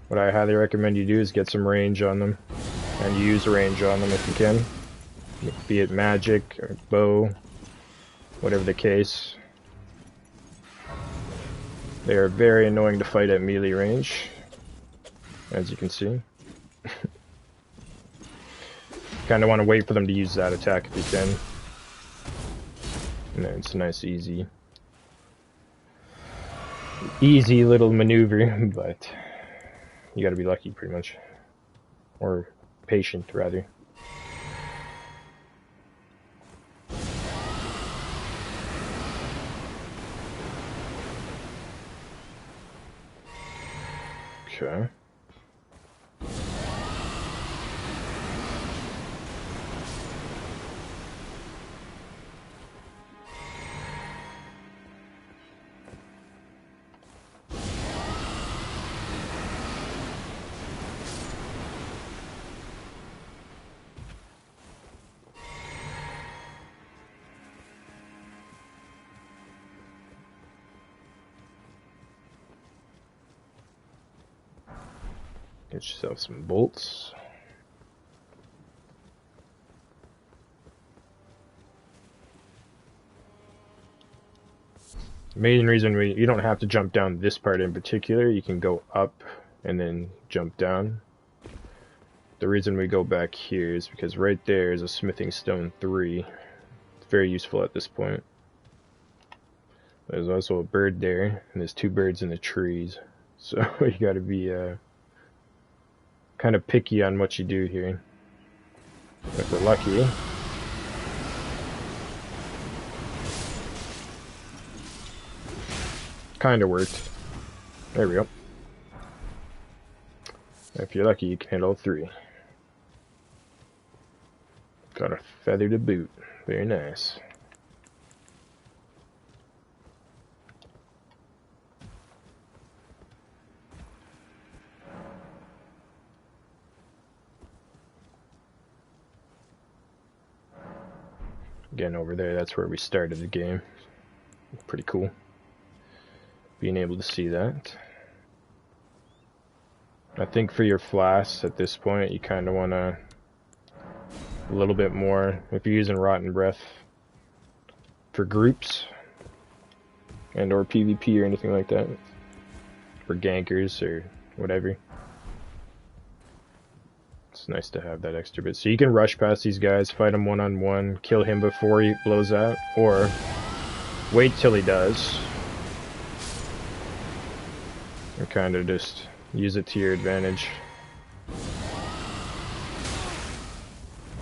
What I highly recommend you do is get some range on them, and use range on them if you can. Be it magic, or bow, whatever the case. They are very annoying to fight at melee range, as you can see. Kind of want to wait for them to use that attack if you can. And then it's a nice, easy little maneuver, but you gotta be lucky, pretty much. Or patient, rather. Okay. Get yourself some bolts. The main reason you don't have to jump down this part in particular, you can go up and then jump down. The reason we go back here is because right there is a smithing stone 3. It's very useful at this point. There's also a bird there, and there's 2 birds in the trees. So you gotta be kind of picky on what you do here. If we're lucky. Kind of worked. There we go. If you're lucky, you can hit all 3. Got a feather to boot. Very nice. Again, over there, that's where we started the game. Pretty cool. Being able to see that. I think for your flasks at this point, you kind of want to a little bit more. If you're using Rotten Breath for groups and or PvP or anything like that, for gankers or whatever, it's nice to have that extra bit. So you can rush past these guys, fight him one-on-one, kill him before he blows out, or wait till he does, and kind of just use it to your advantage.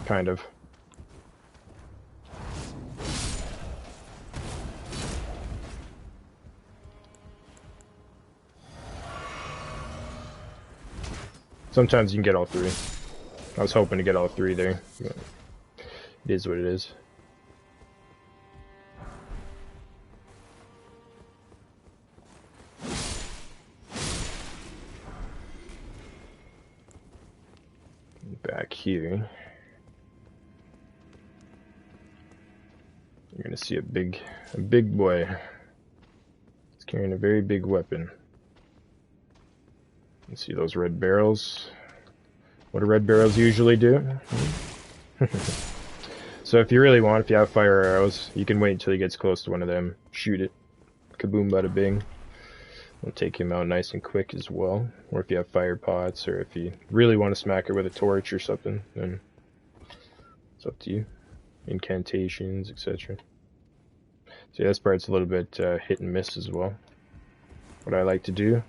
Kind of. Sometimes you can get all three. I was hoping to get all three there, but it is what it is. Back here, you're gonna see a big boy. He's carrying a very big weapon. You see those red barrels? What do red barrels usually do? So if you really want, if you have fire arrows, you can wait until he gets close to one of them, shoot it, kaboom bada bing. It'll take him out nice and quick as well. Or if you have fire pots, or if you really want to smack it with a torch or something, then it's up to you. Incantations, etc. So yeah, this part's a little bit hit and miss as well. What I like to do,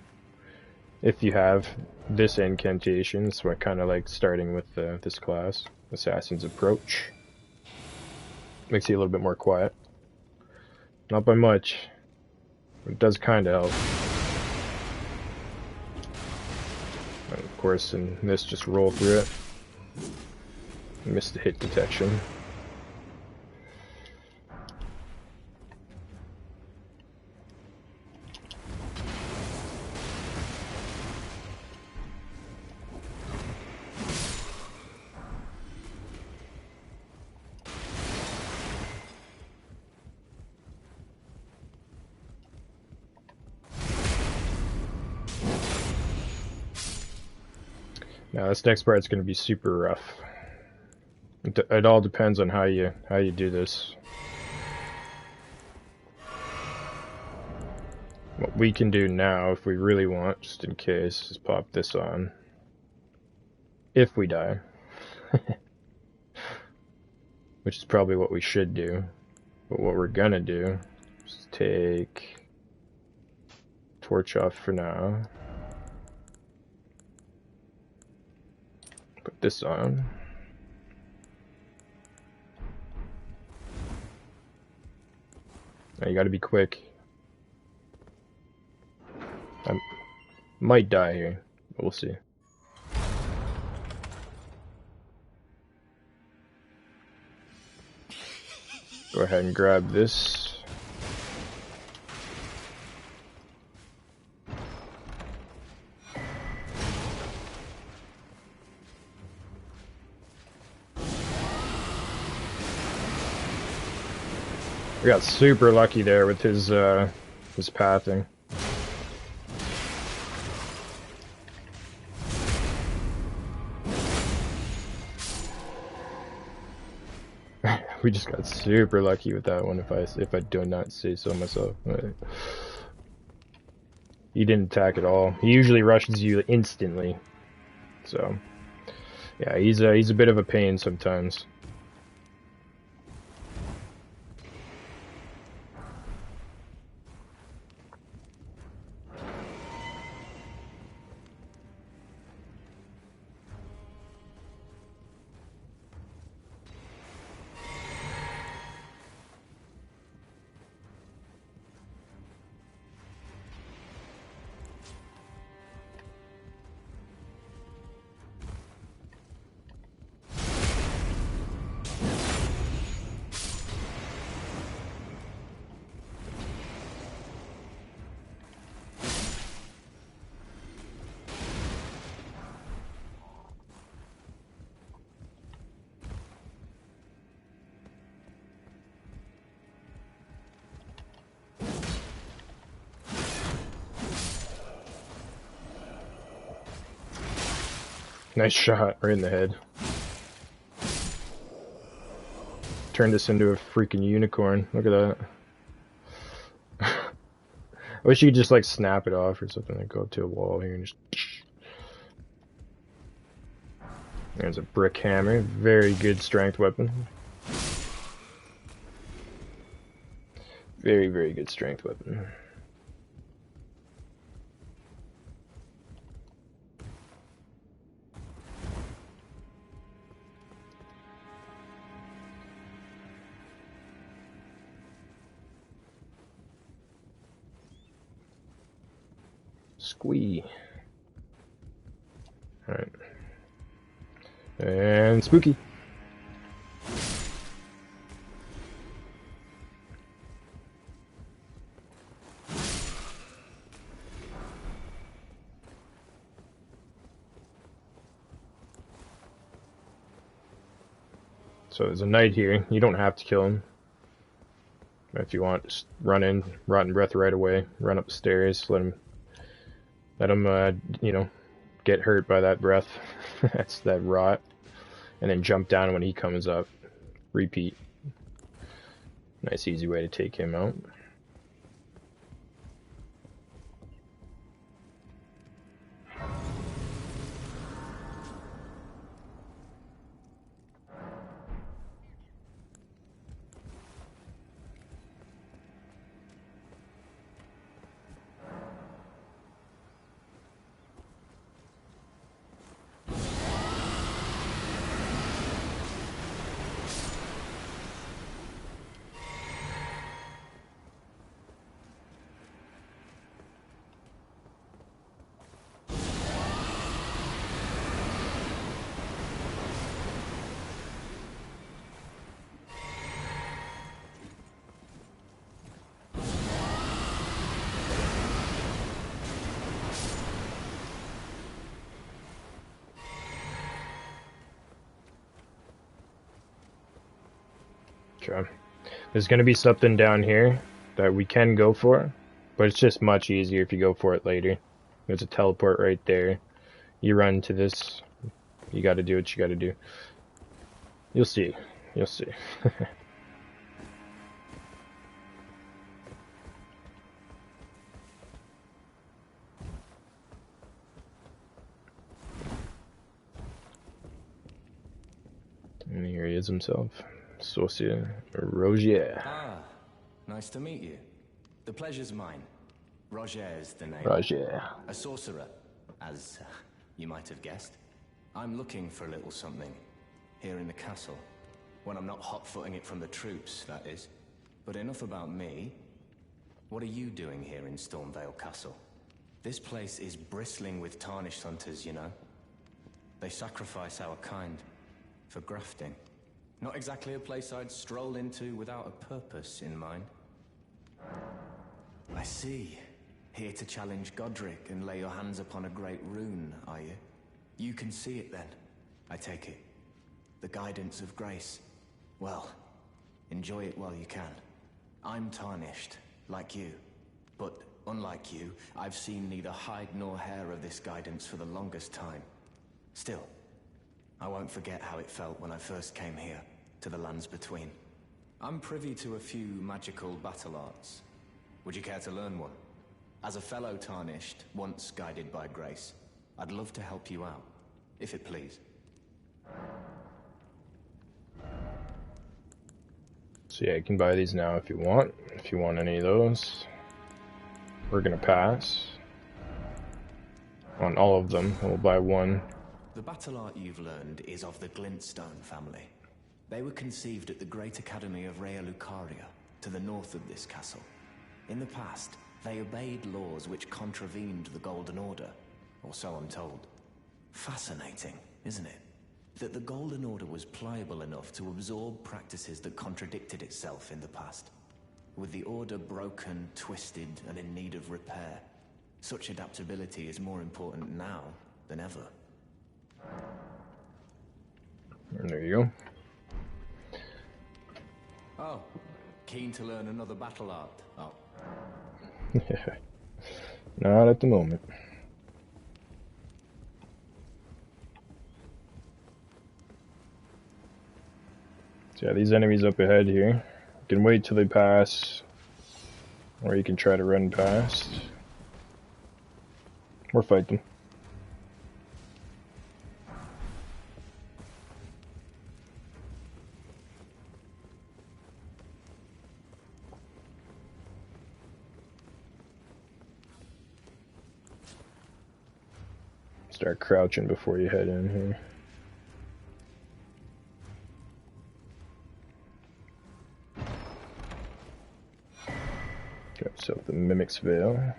if you have this incantation, so I kind of like starting with this class, Assassin's Approach. Makes you a little bit more quiet. Not by much, but it does kind of help. And of course, in this, just roll through it. Miss the hit detection. Now this next part's going to be super rough. It all depends on how you do this. What we can do now, if we really want, just in case, is pop this on. If we die. Which is probably what we should do. But what we're gonna do is take torch off for now. Put this on. Now you gotta be quick. I might die here, but we'll see. Go ahead and grab this. We got super lucky there with his pathing. We just got super lucky with that one, if I do not say so myself. He didn't attack at all. He usually rushes you instantly. So yeah, he's a bit of a pain sometimes. Nice shot, right in the head. Turned this into a freaking unicorn. Look at that. I wish you could just like snap it off or something, like go up to a wall here and just... There's a brick hammer, very good strength weapon. Very, very good strength weapon. Squee. Alright. And spooky. So there's a knight here. You don't have to kill him. If you want, just run in, rotten breath right away. Run up the stairs. Let him, you know, get hurt by that breath. That's that rot. And then jump down when he comes up. Repeat. Nice easy way to take him out. Okay. There's going to be something down here that we can go for, but it's just much easier if you go for it later. There's a teleport right there. You run to this. You got to do what you got to do. You'll see. You'll see. And here he is himself. Socia Rogier. Ah, nice to meet you. The pleasure's mine. Roger is the name. Rogier. A sorcerer, as you might have guessed. I'm looking for a little something here in the castle. When I'm not hot-footing it from the troops, that is. But enough about me. What are you doing here in Stormvale Castle? This place is bristling with tarnished hunters, you know. They sacrifice our kind for grafting. Not exactly a place I'd stroll into without a purpose in mind. I see. Here to challenge Godric and lay your hands upon a great rune, are you? You can see it then, I take it. The guidance of grace. Well, enjoy it while you can. I'm tarnished, like you. But unlike you, I've seen neither hide nor hair of this guidance for the longest time. Still, I won't forget how it felt when I first came here, to the lands between. I'm privy to a few magical battle arts. Would you care to learn one? As a fellow tarnished, once guided by grace, I'd love to help you out, if it please. So yeah, you can buy these now if you want. If you want any of those. We're gonna pass on all of them. We'll buy one. The battle art you've learned is of the Glintstone family. They were conceived at the Great Academy of Rea Lucaria, to the north of this castle. In the past, they obeyed laws which contravened the Golden Order, or so I'm told. Fascinating, isn't it? That the Golden Order was pliable enough to absorb practices that contradicted itself in the past. With the Order broken, twisted, and in need of repair, such adaptability is more important now than ever. And there you go. Oh, keen to learn another battle art? Oh. Not at the moment. So yeah, these enemies up ahead here. You can wait till they pass, or you can try to run past, or fight them. Start crouching before you head in here. Got yourself the Mimic's Veil.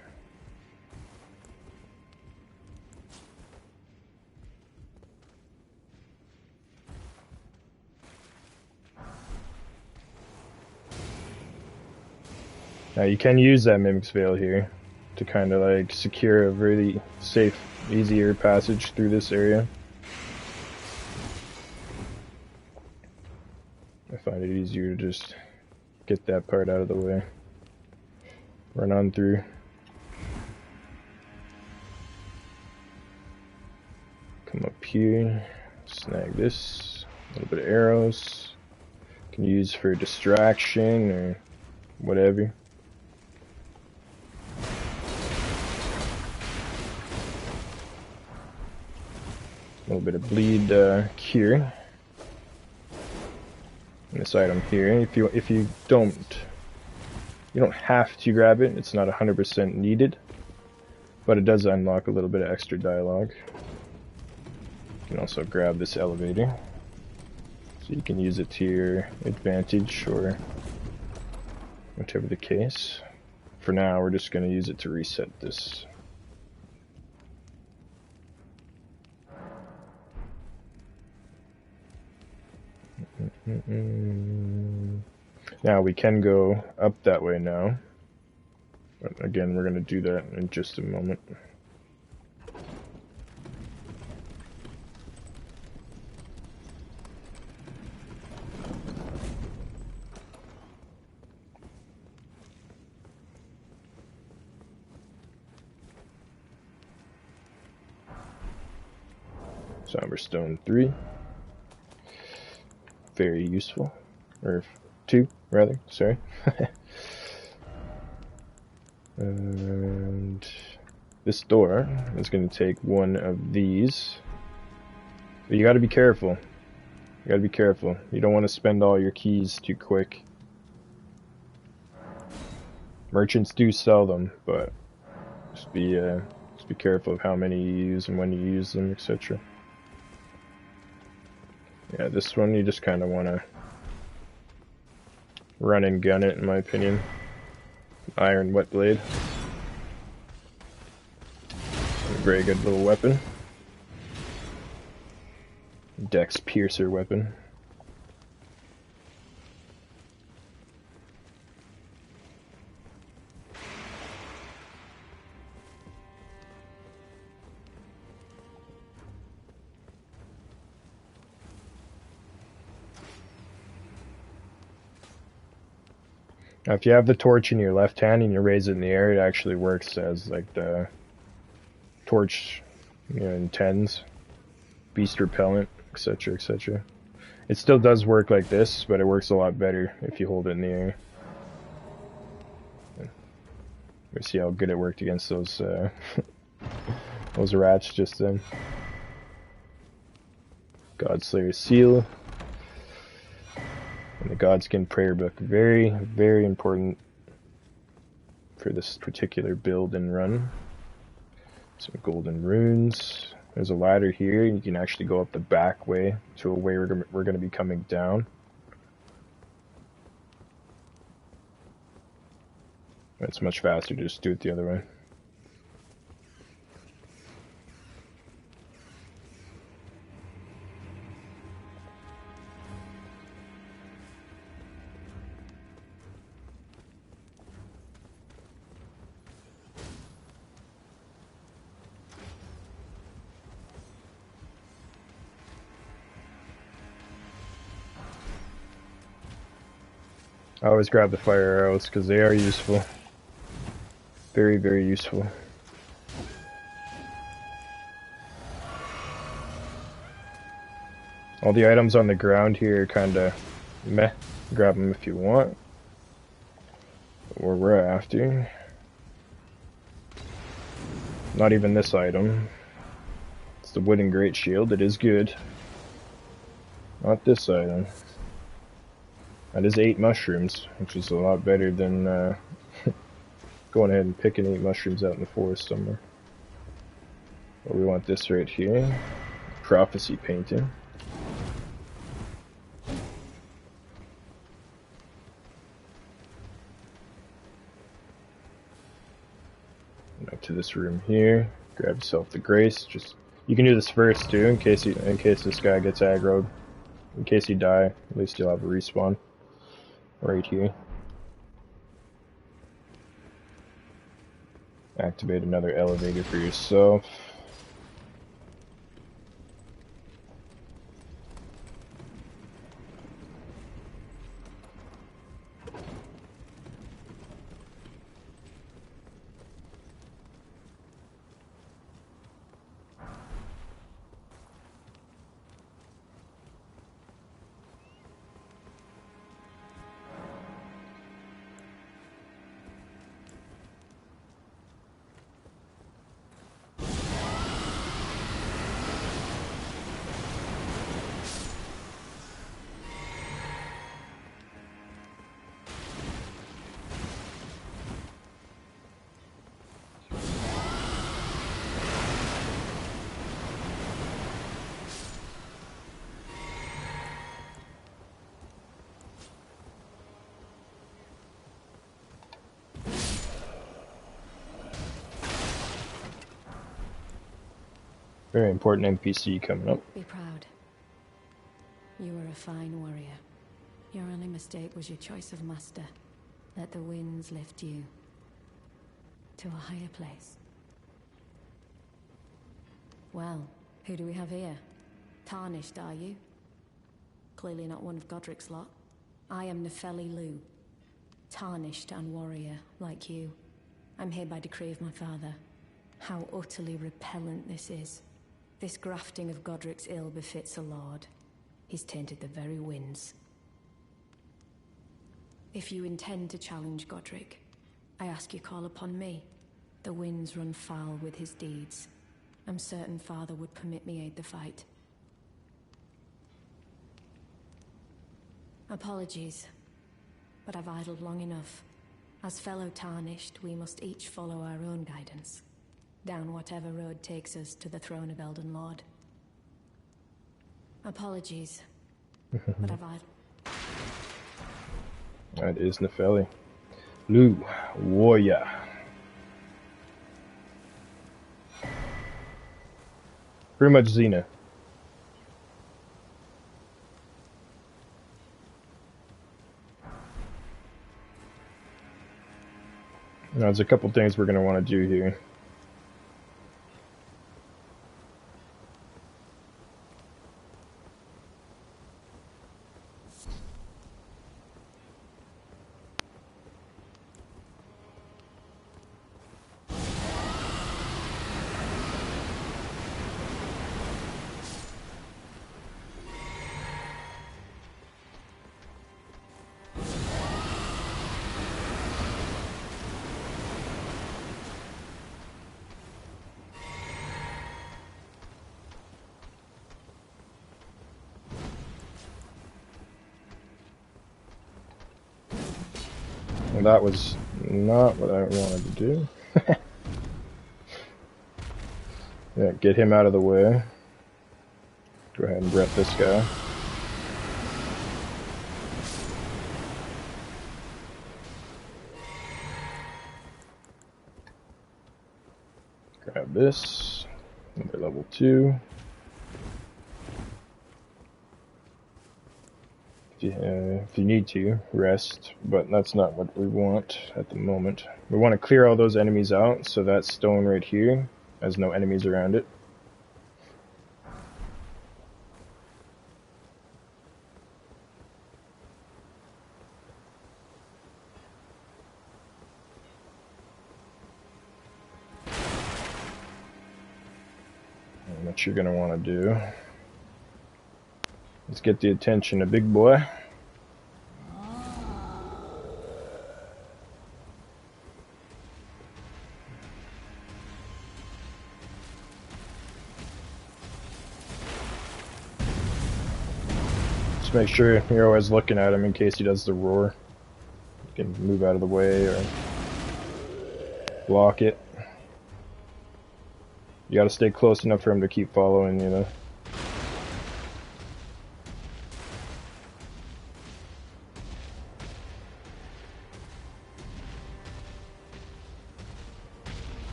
Now you can use that Mimic's Veil here to kind of like secure a really safe, easier passage through this area. I find it easier to just get that part out of the way. Run on through. Come up here, snag this, a little bit of arrows. Can use for distraction or whatever. A little bit of bleed cure. And this item here, if you don't have to grab it. It's not 100% needed, but it does unlock a little bit of extra dialogue. You can also grab this elevator, so you can use it to your advantage or whatever the case. For now, we're just going to use it to reset this. Now we can go up that way now. But again, we're going to do that in just a moment. Somber Stone 3. Very useful. Or 2, rather, sorry. And this door is going to take one of these. But you got to be careful. You got to be careful. You don't want to spend all your keys too quick. Merchants do sell them, but just be careful of how many you use and when you use them, etc. Yeah, this one you just kind of want to run and gun it, in my opinion. Iron Wet Blade. A very good little weapon. Dex Piercer weapon. Now, if you have the torch in your left hand and you raise it in the air, it actually works as like the torch, in tens, beast repellent, etc., etc. It still does work like this, but it works a lot better if you hold it in the air. We see how good it worked against those those rats just then. Godslayer Seal. And the Godskin Prayer Book. Very, very important for this particular build and run. Some golden runes. There's a ladder here. You can actually go up the back way to a way we're going to be coming down. It's much faster to just do it the other way. I always grab the fire arrows because they are useful. Very, very useful. All the items on the ground here are kind of Meh. Grab them if you want. Or we're after. Not even this item. It's the wooden great shield. It is good. Not this item. That is 8 mushrooms, which is a lot better than going ahead and picking 8 mushrooms out in the forest somewhere. But we want this right here. Prophecy painting. And up to this room here. Grab yourself the grace. Just you can do this first too, in case this guy gets aggroed. In case you die, at least you'll have a respawn right here. Activate another elevator for yourself. Very important NPC coming up. Be proud. You were a fine warrior. Your only mistake was your choice of master. Let the winds lift you to a higher place. Well, who do we have here? Tarnished, are you? Clearly not one of Godric's lot. I am Nefeli Lu. Tarnished and warrior, like you. I'm here by decree of my father. How utterly repellent this is. This grafting of Godric's ill befits a lord. He's tainted the very winds. If you intend to challenge Godric, I ask you call upon me. The winds run foul with his deeds. I'm certain father would permit me aid the fight. Apologies, but I've idled long enough. As fellow Tarnished, we must each follow our own guidance. Down whatever road takes us to the throne of Elden Lord. Apologies, but I've idled. That is Nefeli Lu, warrior. Pretty much Xena. Now, there's a couple things we're going to want to do here. Well, that was not what I wanted to do. Yeah, get him out of the way. Go ahead and breath this guy. Grab this. Another level 2. If you need to, rest, but that's not what we want at the moment. We want to clear all those enemies out, so that stone right here has no enemies around it. And what you're going to want to do is get the attention of Big Boy. Just make sure you're always looking at him in case he does the roar. You can move out of the way or block it. You gotta stay close enough for him to keep following you, though.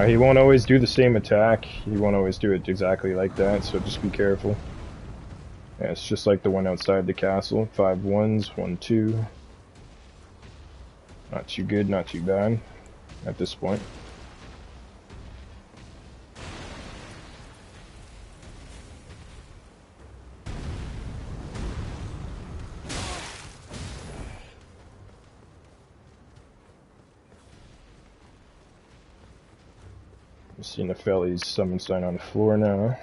He won't always do the same attack. He won't always do it exactly like that, so just be careful. Yeah, it's just like the one outside the castle. 5 1s, 1 2. Not too good, not too bad at this point. You see Nefeli's summon sign on the floor now.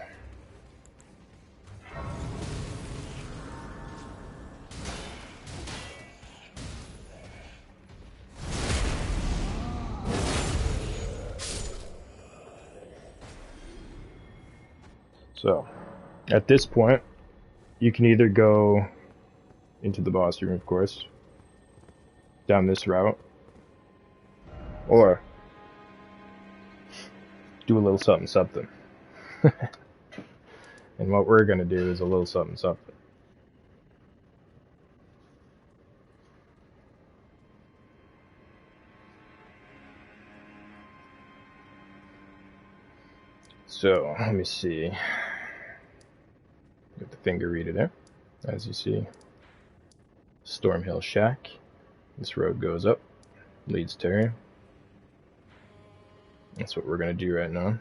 So, at this point, you can either go into the boss room, of course, down this route, or do a little something something. And what we're gonna do is a little something something. So, let me see. Got the finger reader there, as you see. Stormhill Shack. This road goes up, leads to her. That's what we're gonna do right now.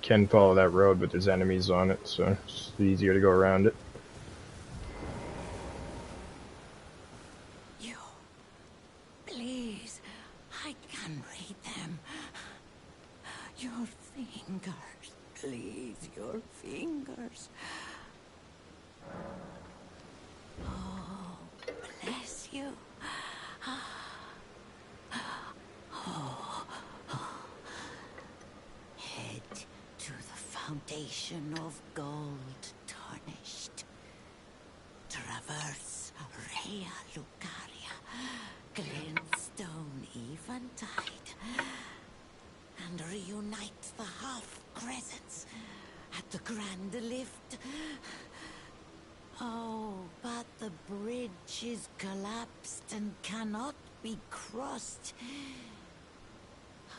Can follow that road, but there's enemies on it, so it's easier to go around it. You, please, I can read them. Your fingers, please, your fingers. Oh, bless you. Head to the foundation of gold tarnished. Traverse Rhea Lucaria, glintstone eventide, and reunite the half-crescents at the grand lift. Oh, but the bridge is collapsed and cannot be crossed.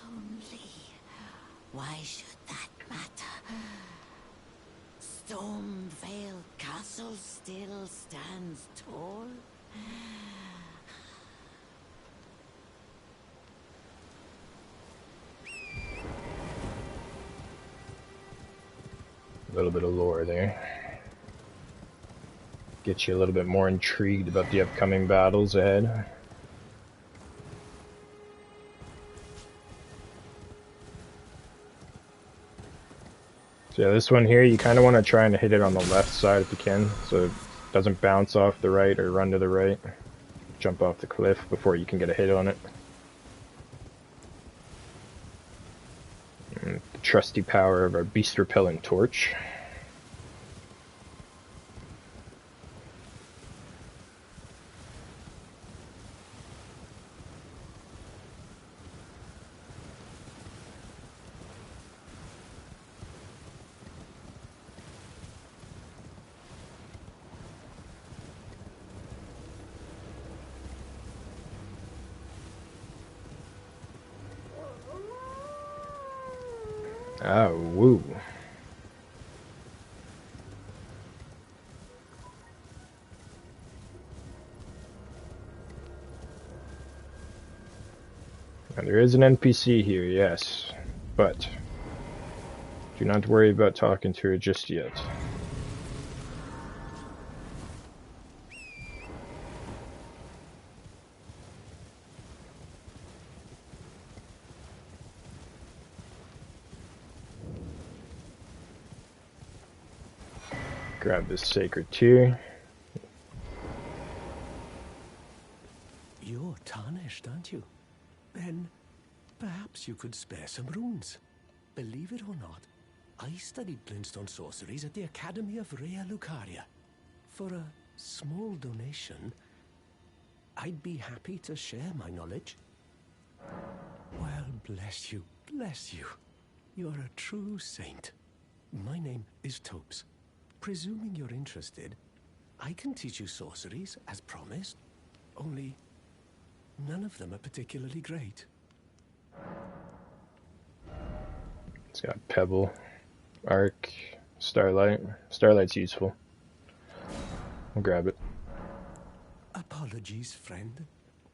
Only, why should that matter? Stormvale Castle still stands tall. A little bit of lore there. Get you a little bit more intrigued about the upcoming battles ahead. So yeah, this one here, you kind of want to try and hit it on the left side if you can, so it doesn't bounce off the right or run to the right. Jump off the cliff before you can get a hit on it. And the trusty power of our beast repelling torch. Oh, woo. There is an NPC here, yes, but do not worry about talking to her just yet. Grab this sacred tear. You're tarnished, aren't you? Then perhaps you could spare some runes. Believe it or not, I studied glintstone sorceries at the Academy of Rea Lucaria. For a small donation, I'd be happy to share my knowledge. Well, bless you, bless you. You're a true saint. My name is Topes. Presuming you're interested, I can teach you sorceries, as promised. Only, none of them are particularly great. It's got Pebble, Arc, Starlight. Starlight's useful. I'll grab it. Apologies, friend.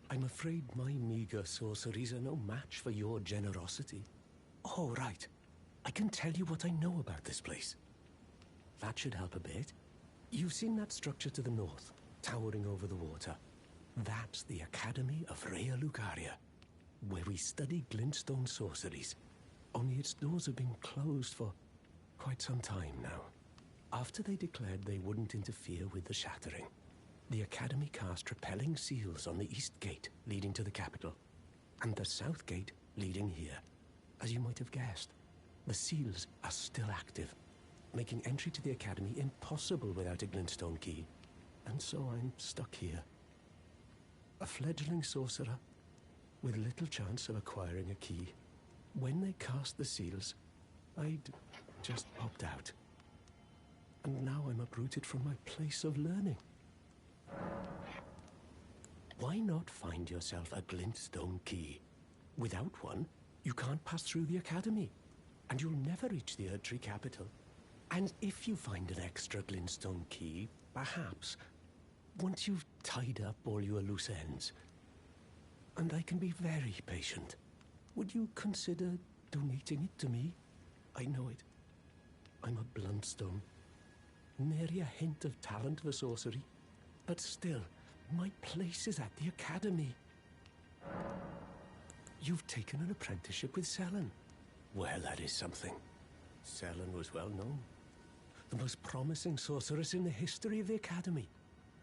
I'm afraid my meager sorceries are no match for your generosity. Oh, right. I can tell you what I know about this place. That should help a bit. You've seen that structure to the north, towering over the water. That's the Academy of Rea Lucaria, where we study glintstone sorceries. Only its doors have been closed for quite some time now. After they declared they wouldn't interfere with the shattering, the Academy cast repelling seals on the east gate leading to the capital, and the south gate leading here. As you might have guessed, the seals are still active, making entry to the Academy impossible without a glintstone key. And so I'm stuck here. A fledgling sorcerer with little chance of acquiring a key. When they cast the seals, I'd just popped out. And now I'm uprooted from my place of learning. Why not find yourself a glintstone key? Without one, you can't pass through the Academy, and you'll never reach the Erdtree capital. And if you find an extra glintstone key, perhaps, once you've tied up all your loose ends, and I can be very patient, would you consider donating it to me? I know it. I'm a bluntstone. Nary a hint of talent for sorcery. But still, my place is at the Academy. You've taken an apprenticeship with Selen. Well, that is something. Selen was well known. The most promising sorceress in the history of the Academy.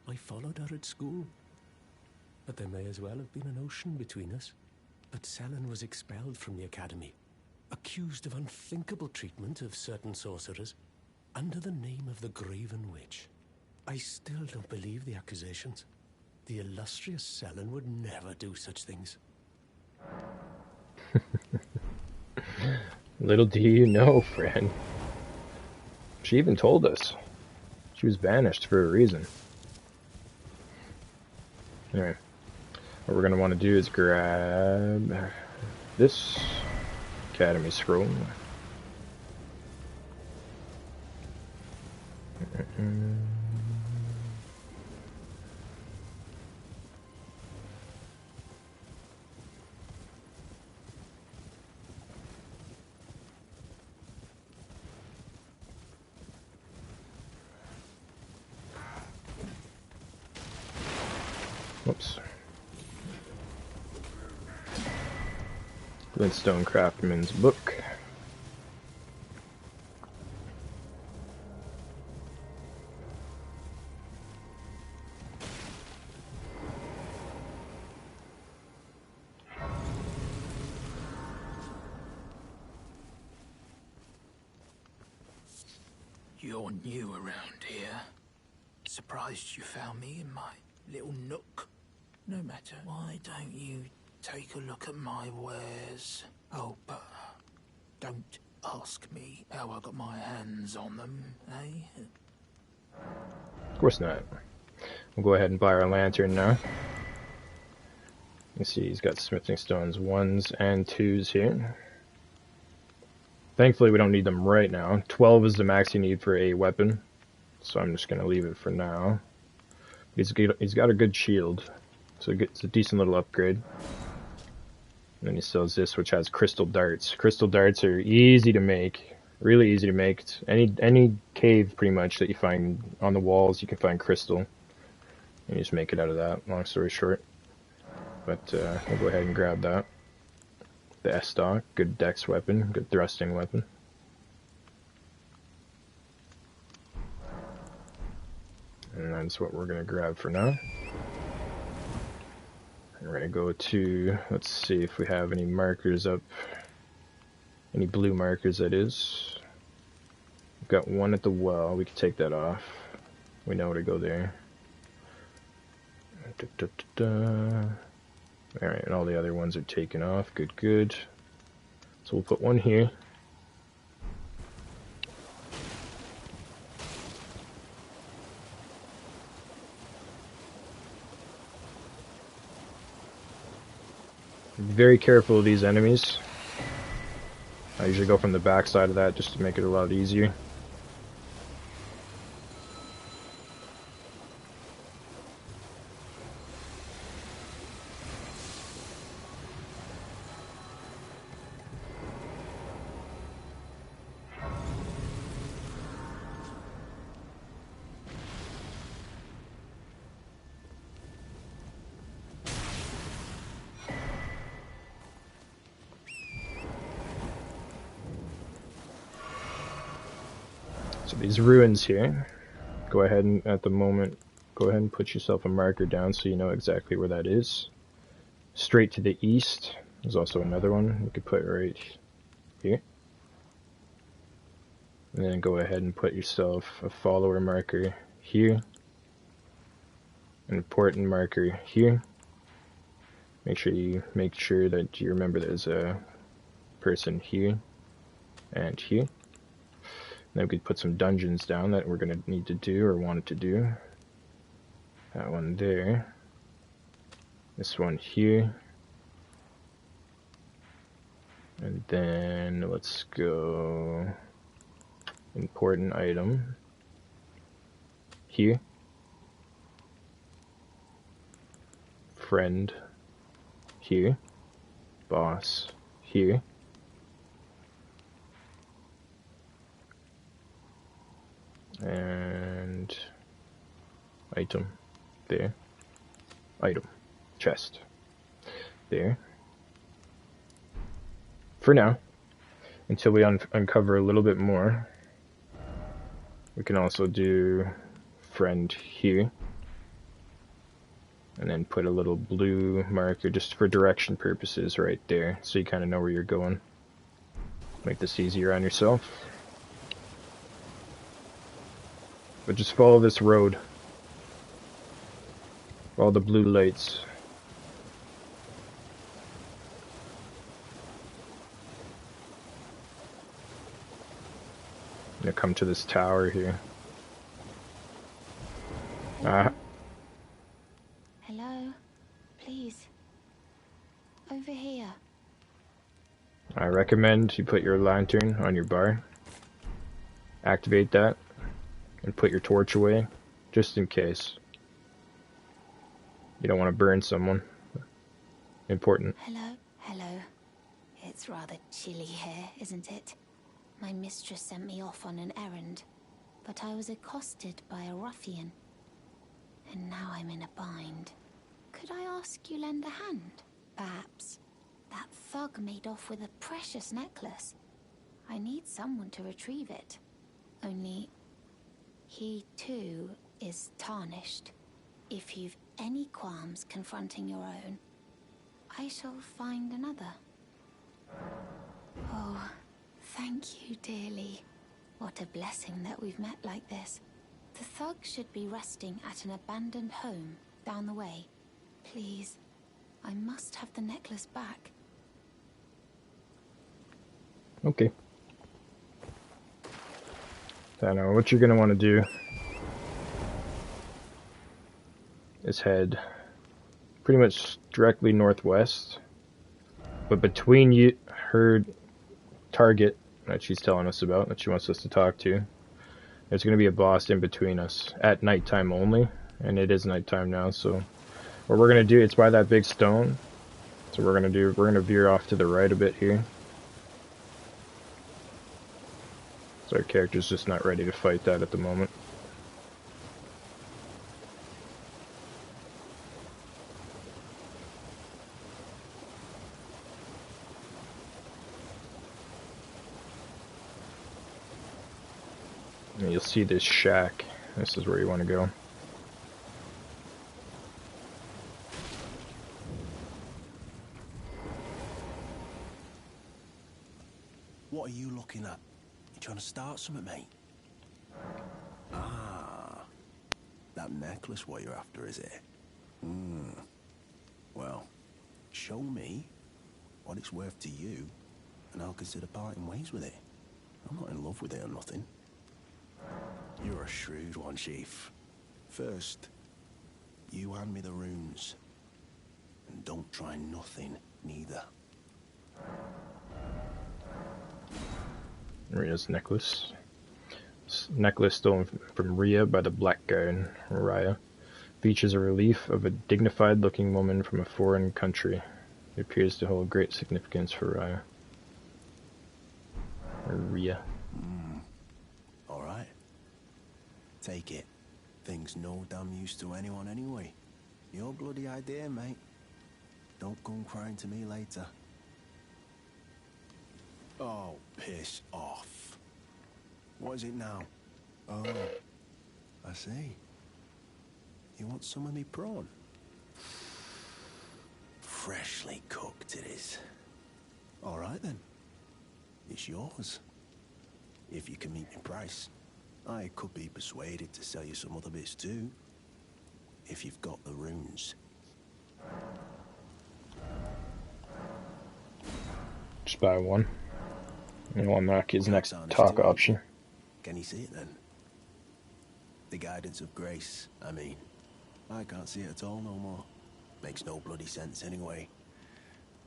I followed her at school. But there may as well have been an ocean between us. But Selen was expelled from the Academy, accused of unthinkable treatment of certain sorcerers, under the name of the Graven Witch. I still don't believe the accusations. The illustrious Selen would never do such things. Little do you know, friend. She even told us. She was banished for a reason. Anyway, what we're going to want to do is grab this Academy Scroll. Whoops. Glintstone Craftsman's Book. You're new around here. Surprised you found me in my little nook. No matter. Why don't you take a look at my wares? Oh, but don't ask me how I got my hands on them, eh? Of course not. We'll go ahead and buy our lantern now. You see he's got smithing stones 1s and 2s here. Thankfully we don't need them right now. 12 is the max you need for a weapon, so I'm just going to leave it for now. He's got a good shield, so it's a decent little upgrade. And then he sells this, which has crystal darts. Crystal darts are easy to make, really easy to make. It's any cave, pretty much, that you find on the walls, you can find crystal. And you just make it out of that, long story short. But we'll go ahead and grab that. The S-Stock, good dex weapon, good thrusting weapon. And that's what we're going to grab for now. We're going to go to, let's see if we have any markers up. Any blue markers, that is. We've got one at the well. We can take that off. We know where to go there. Alright, and all the other ones are taken off. Good, good. So we'll put one here. Be very careful of these enemies. I usually go from the back side of that just to make it a lot easier. So these ruins here, go ahead and at the moment, go ahead and put yourself a marker down so you know exactly where that is. Straight to the east, there's also another one you could put right here. And then go ahead and put yourself a follower marker here. An important marker here. Make sure that you remember there's a person here and here. Then we could put some dungeons down that we're going to need to do or wanted to do. That one there. This one here. And then let's go important item here. Friend here. Boss here. And item there. Item. Chest. There. For now. Until we uncover a little bit more. We can also do friend here. And then put a little blue marker just for direction purposes right there. So you kind of know where you're going. Make this easier on yourself. But just follow this road. Follow the blue lights. You'll come to this tower here. Hello? Please. Over here. I recommend you put your lantern on your bar. Activate that. And put your torch away, just in case. You don't want to burn someone. Important. Hello? Hello. It's rather chilly here, isn't it? My mistress sent me off on an errand, but I was accosted by a ruffian. And now I'm in a bind. Could I ask you lend a hand? Perhaps. That thug made off with a precious necklace. I need someone to retrieve it. Only... he, too, is tarnished. If you've any qualms confronting your own, I shall find another. Oh, thank you dearly. What a blessing that we've met like this. The thug should be resting at an abandoned home down the way. Please, I must have the necklace back. Okay. So now what you're going to want to do is head pretty much directly northwest, but between you, her target that she's telling us about, that she wants us to talk to, there's going to be a boss in between us at nighttime only, and it is nighttime now, so what we're going to do, it's by that big stone, So we're gonna veer off to the right a bit here. So our character's just not ready to fight that at the moment. And you'll see this shack. This is where you want to go. What are you looking at? You trying to start something, mate? Ah, that necklace what you're after, is it? Well, show me what it's worth to you, and I'll consider parting ways with it. I'm not in love with it or nothing. You're a shrewd one, Chief. First, you hand me the runes. And don't try nothing, neither. Rhea's necklace. This necklace stolen from Rhea by the Black Guard, Raya. Features a relief of a dignified-looking woman from a foreign country. It appears to hold great significance for Raya. Or Rhea. All right. Take it. Thing's no damn use to anyone anyway. Your bloody idea, mate. Don't come crying to me later. Oh, piss off. What is it now? Oh, I see. You want some of me prawn? Freshly cooked it is. All right then. It's yours. If you can meet your price. I could be persuaded to sell you some other bits too. If you've got the runes. Just buy one. And we'll unlock his next Tarnished talk too, option. Can you see it then? The guidance of grace, I mean. I can't see it at all no more. Makes no bloody sense anyway.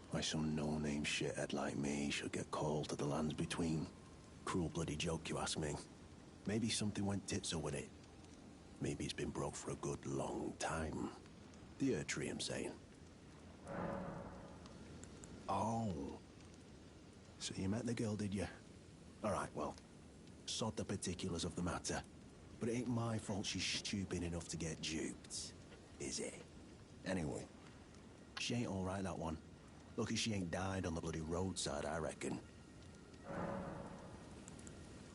Why some no-name shithead like me should get called to the lands between. Cruel bloody joke, you ask me. Maybe something went tits up with it. Maybe it's been broke for a good long time. The Earth Tree, I'm saying. Oh. So you met the girl, did you? Alright, well, sod the particulars of the matter. But it ain't my fault she's stupid enough to get duped, is it? Anyway, she ain't alright, that one. Lucky she ain't died on the bloody roadside, I reckon.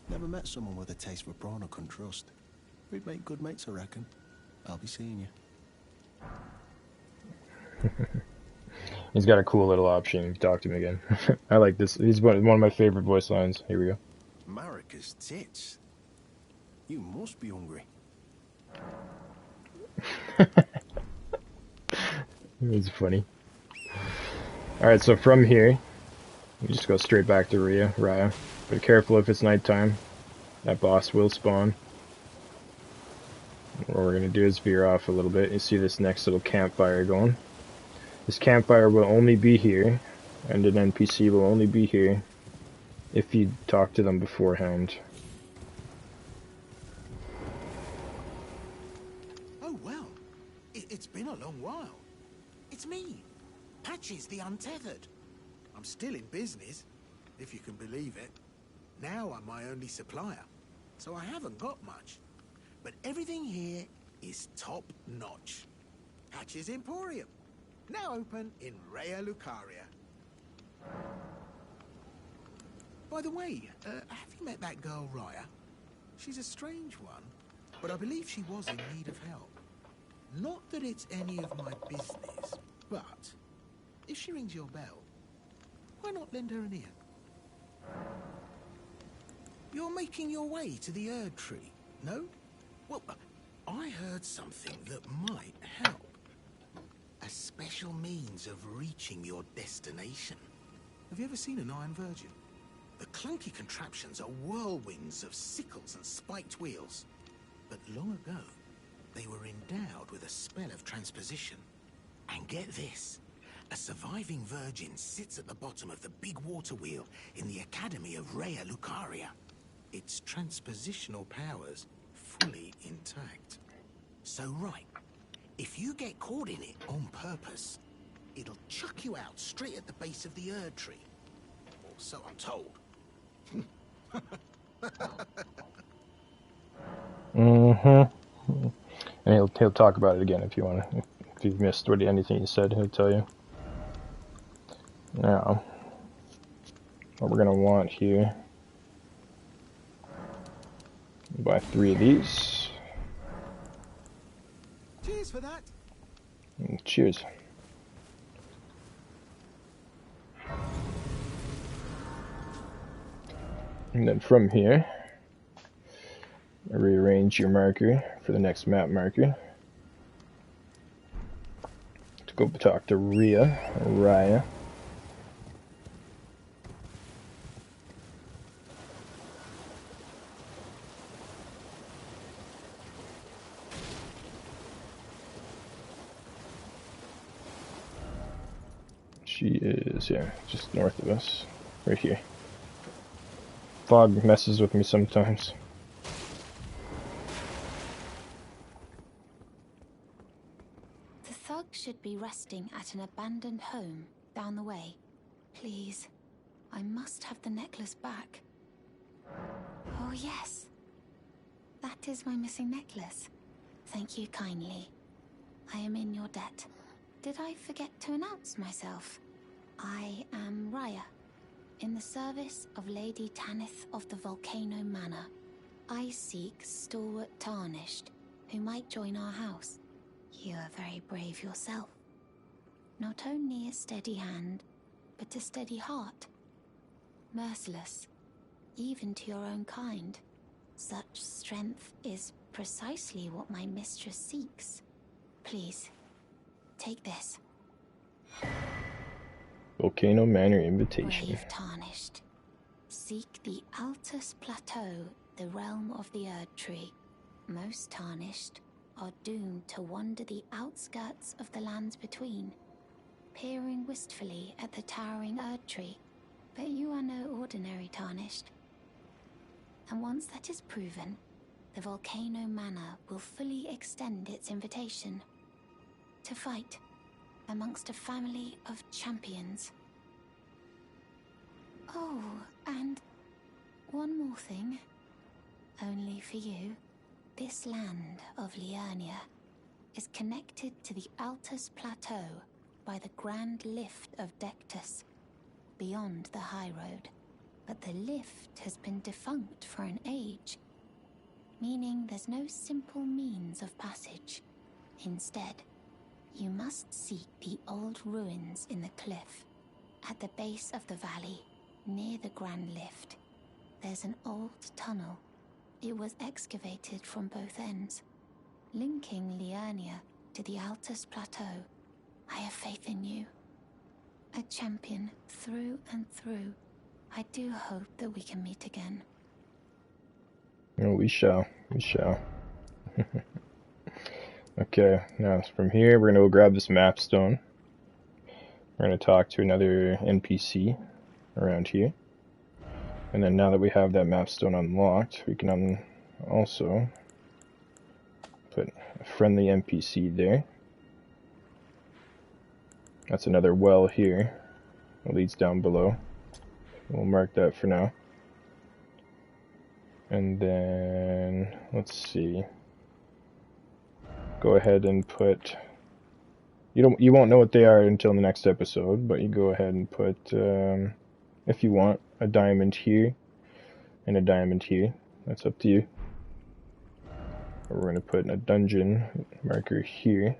Never met someone with a taste for prawn I couldn't trust. We'd make good mates, I reckon. I'll be seeing you. He's got a cool little option. Talk to him again. I like this. He's one of my favorite voice lines. Here we go. Marika's tits. You must be hungry. It's funny. Alright, so from here, you just go straight back to Raya. Be careful if it's nighttime. That boss will spawn. What we're going to do is veer off a little bit. You see this next little campfire going. This campfire will only be here, and an NPC will only be here if you talk to them beforehand. Oh, well. It's been a long while. It's me, Patches the Untethered. I'm still in business, if you can believe it. Now I'm my only supplier, so I haven't got much. But everything here is top-notch. Patches Emporium, now open in Raya Lucaria. By the way, have you met that girl, Raya? She's a strange one, but I believe she was in need of help. Not that it's any of my business, but if she rings your bell, why not lend her an ear? You're making your way to the Erd Tree, no? Well, I heard something that might help. A special means of reaching your destination. Have you ever seen an Iron Virgin? The clunky contraptions are whirlwinds of sickles and spiked wheels. But long ago, they were endowed with a spell of transposition. And get this, a surviving virgin sits at the bottom of the big water wheel in the Academy of Raya Lucaria. Its transpositional powers fully intact. So right, if you get caught in it on purpose, it'll chuck you out straight at the base of the Erd tree. Or so I'm told. Mm-hmm. And he'll talk about it again if you want to. If you've missed anything he said, he'll tell you. Now, what we're gonna want here, buy 3 of these. Cheers for that. And cheers. And then from here, rearrange your marker for the next map marker to go talk to Raya. She is, yeah, just north of us, right here. Fog messes with me sometimes. The thug should be resting at an abandoned home down the way. Please, I must have the necklace back. Oh yes, that is my missing necklace. Thank you kindly. I am in your debt. Did I forget to announce myself? I am Raya, in the service of Lady Tanith of the Volcano Manor. I seek stalwart Tarnished, who might join our house. You are very brave yourself. Not only a steady hand, but a steady heart. Merciless, even to your own kind. Such strength is precisely what my mistress seeks. Please, take this. Volcano Manor invitation. Brave Tarnished. Seek the Altus Plateau, the realm of the Erd Tree. Most Tarnished are doomed to wander the outskirts of the lands between, peering wistfully at the towering Erd Tree. But you are no ordinary Tarnished. And once that is proven, the Volcano Manor will fully extend its invitation to fight amongst a family of champions. Oh, and one more thing. Only for you, this land of Liurnia is connected to the Altus Plateau by the Grand Lift of Dectus, beyond the High Road. But the lift has been defunct for an age, meaning there's no simple means of passage. Instead, you must seek the old ruins in the cliff. At the base of the valley, near the Grand Lift, there's an old tunnel. It was excavated from both ends, linking Liurnia to the Altus Plateau. I have faith in you. A champion through and through. I do hope that we can meet again. Oh, we shall. We shall. Okay, now from here, we're going to go grab this map stone. We're going to talk to another NPC around here. And then now that we have that map stone unlocked, we can also put a friendly NPC there. That's another well here. It leads down below. We'll mark that for now. And then, let's see. Go ahead and put, you won't know what they are until the next episode, but you go ahead and put, if you want, a diamond here and a diamond here. That's up to you. We're going to put a dungeon marker here.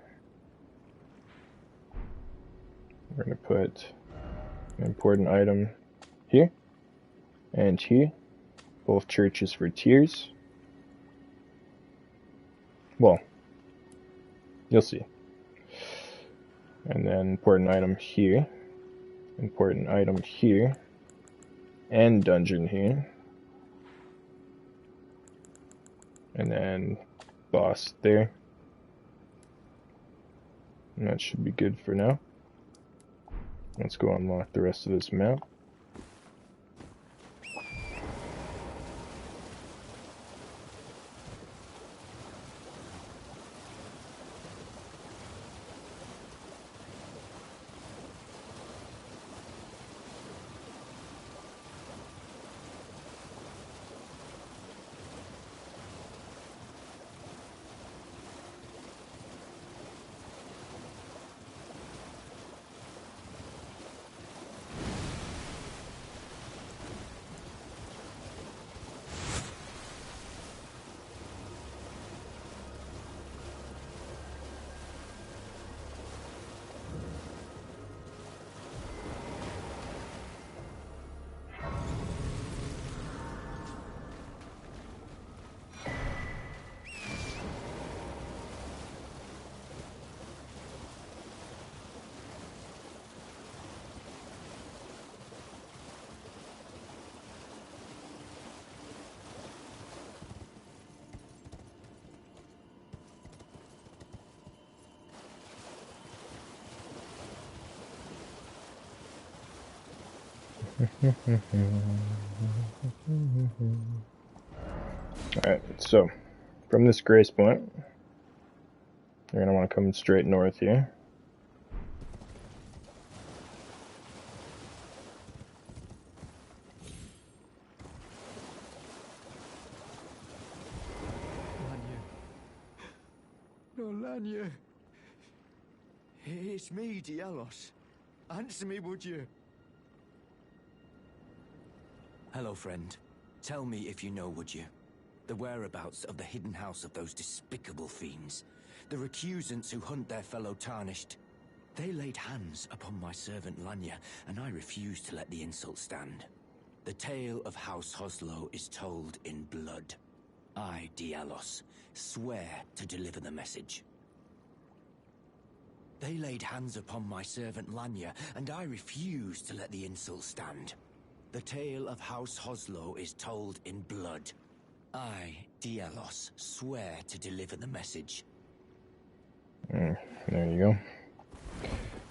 We're going to put an important item here and here. Both churches for tiers. Well, you'll see. And then important item here. Important item here. And dungeon here. And then boss there. And that should be good for now. Let's go unlock the rest of this map. Alright, so from this grace point, you're going to want to come straight north here. No, Lanya. It's me, Dialos. Answer me, would you? Hello, friend. Tell me if you know, would you? The whereabouts of the hidden house of those despicable fiends. The recusants who hunt their fellow tarnished. They laid hands upon my servant Lanya, and I refused to let the insult stand. The tale of House Hoslow is told in blood. I, Dialos, swear to deliver the message. They laid hands upon my servant Lanya, and I refuse to let the insult stand. The tale of House Hoslow is told in blood. I, Dialos, swear to deliver the message. There you go.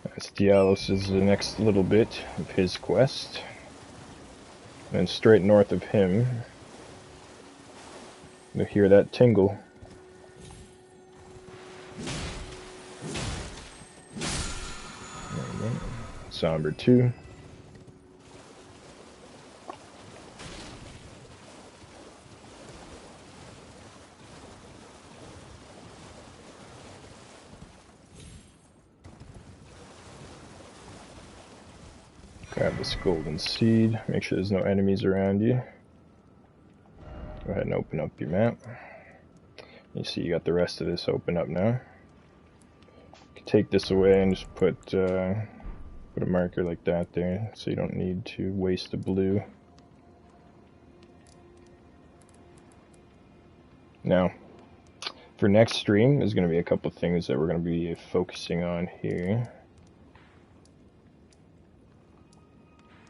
That's Dialos is the next little bit of his quest. And straight north of him, you'll hear that tingle. There you go. Somber 2. Grab this golden seed. Make sure there's no enemies around you. Go ahead and open up your map. You see you got the rest of this open up now. You can take this away and just put a marker like that there, so you don't need to waste the blue. Now, for next stream, there's going to be a couple things that we're going to be focusing on here.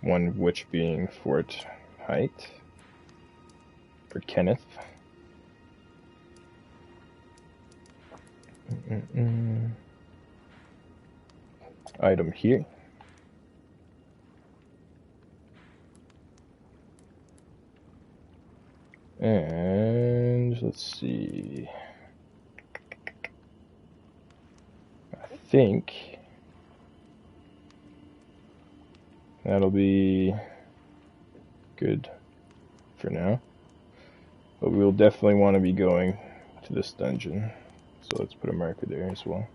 One of which being Fort Height for Kenneth. Item here. And let's see. I think that'll be good for now. But we'll definitely want to be going to this dungeon. So let's put a marker there as well.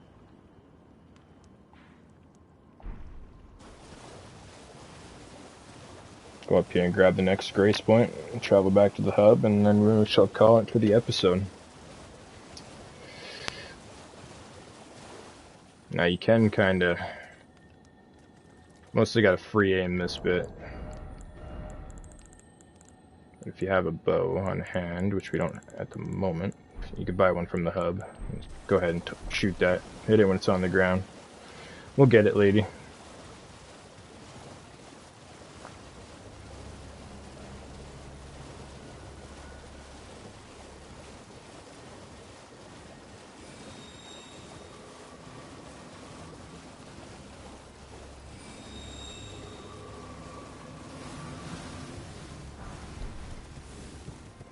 Go up here and grab the next grace point and travel back to the hub, and then we shall call it for the episode. Now you can kinda mostly gotta free aim this bit. If you have a bow on hand, which we don't at the moment, you could buy one from the hub. Go ahead and shoot that. Hit it when it's on the ground. We'll get it, lady.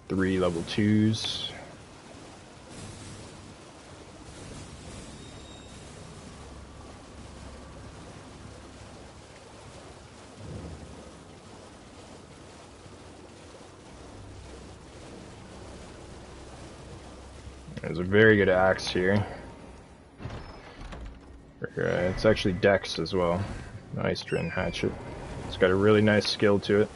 Three level 2s. There's a very good axe here. It's actually Dex as well. Nice Drin hatchet. It's got a really nice skill to it.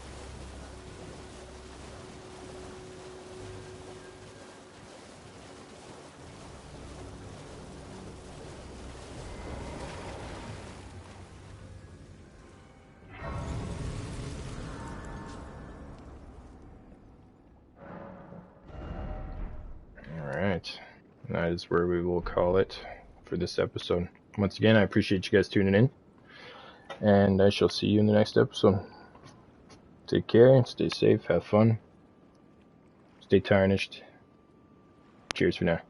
Alright, that is where we will call it for this episode. Once again, I appreciate you guys tuning in, and I shall see you in the next episode. Take care, stay safe, have fun, stay tarnished. Cheers for now.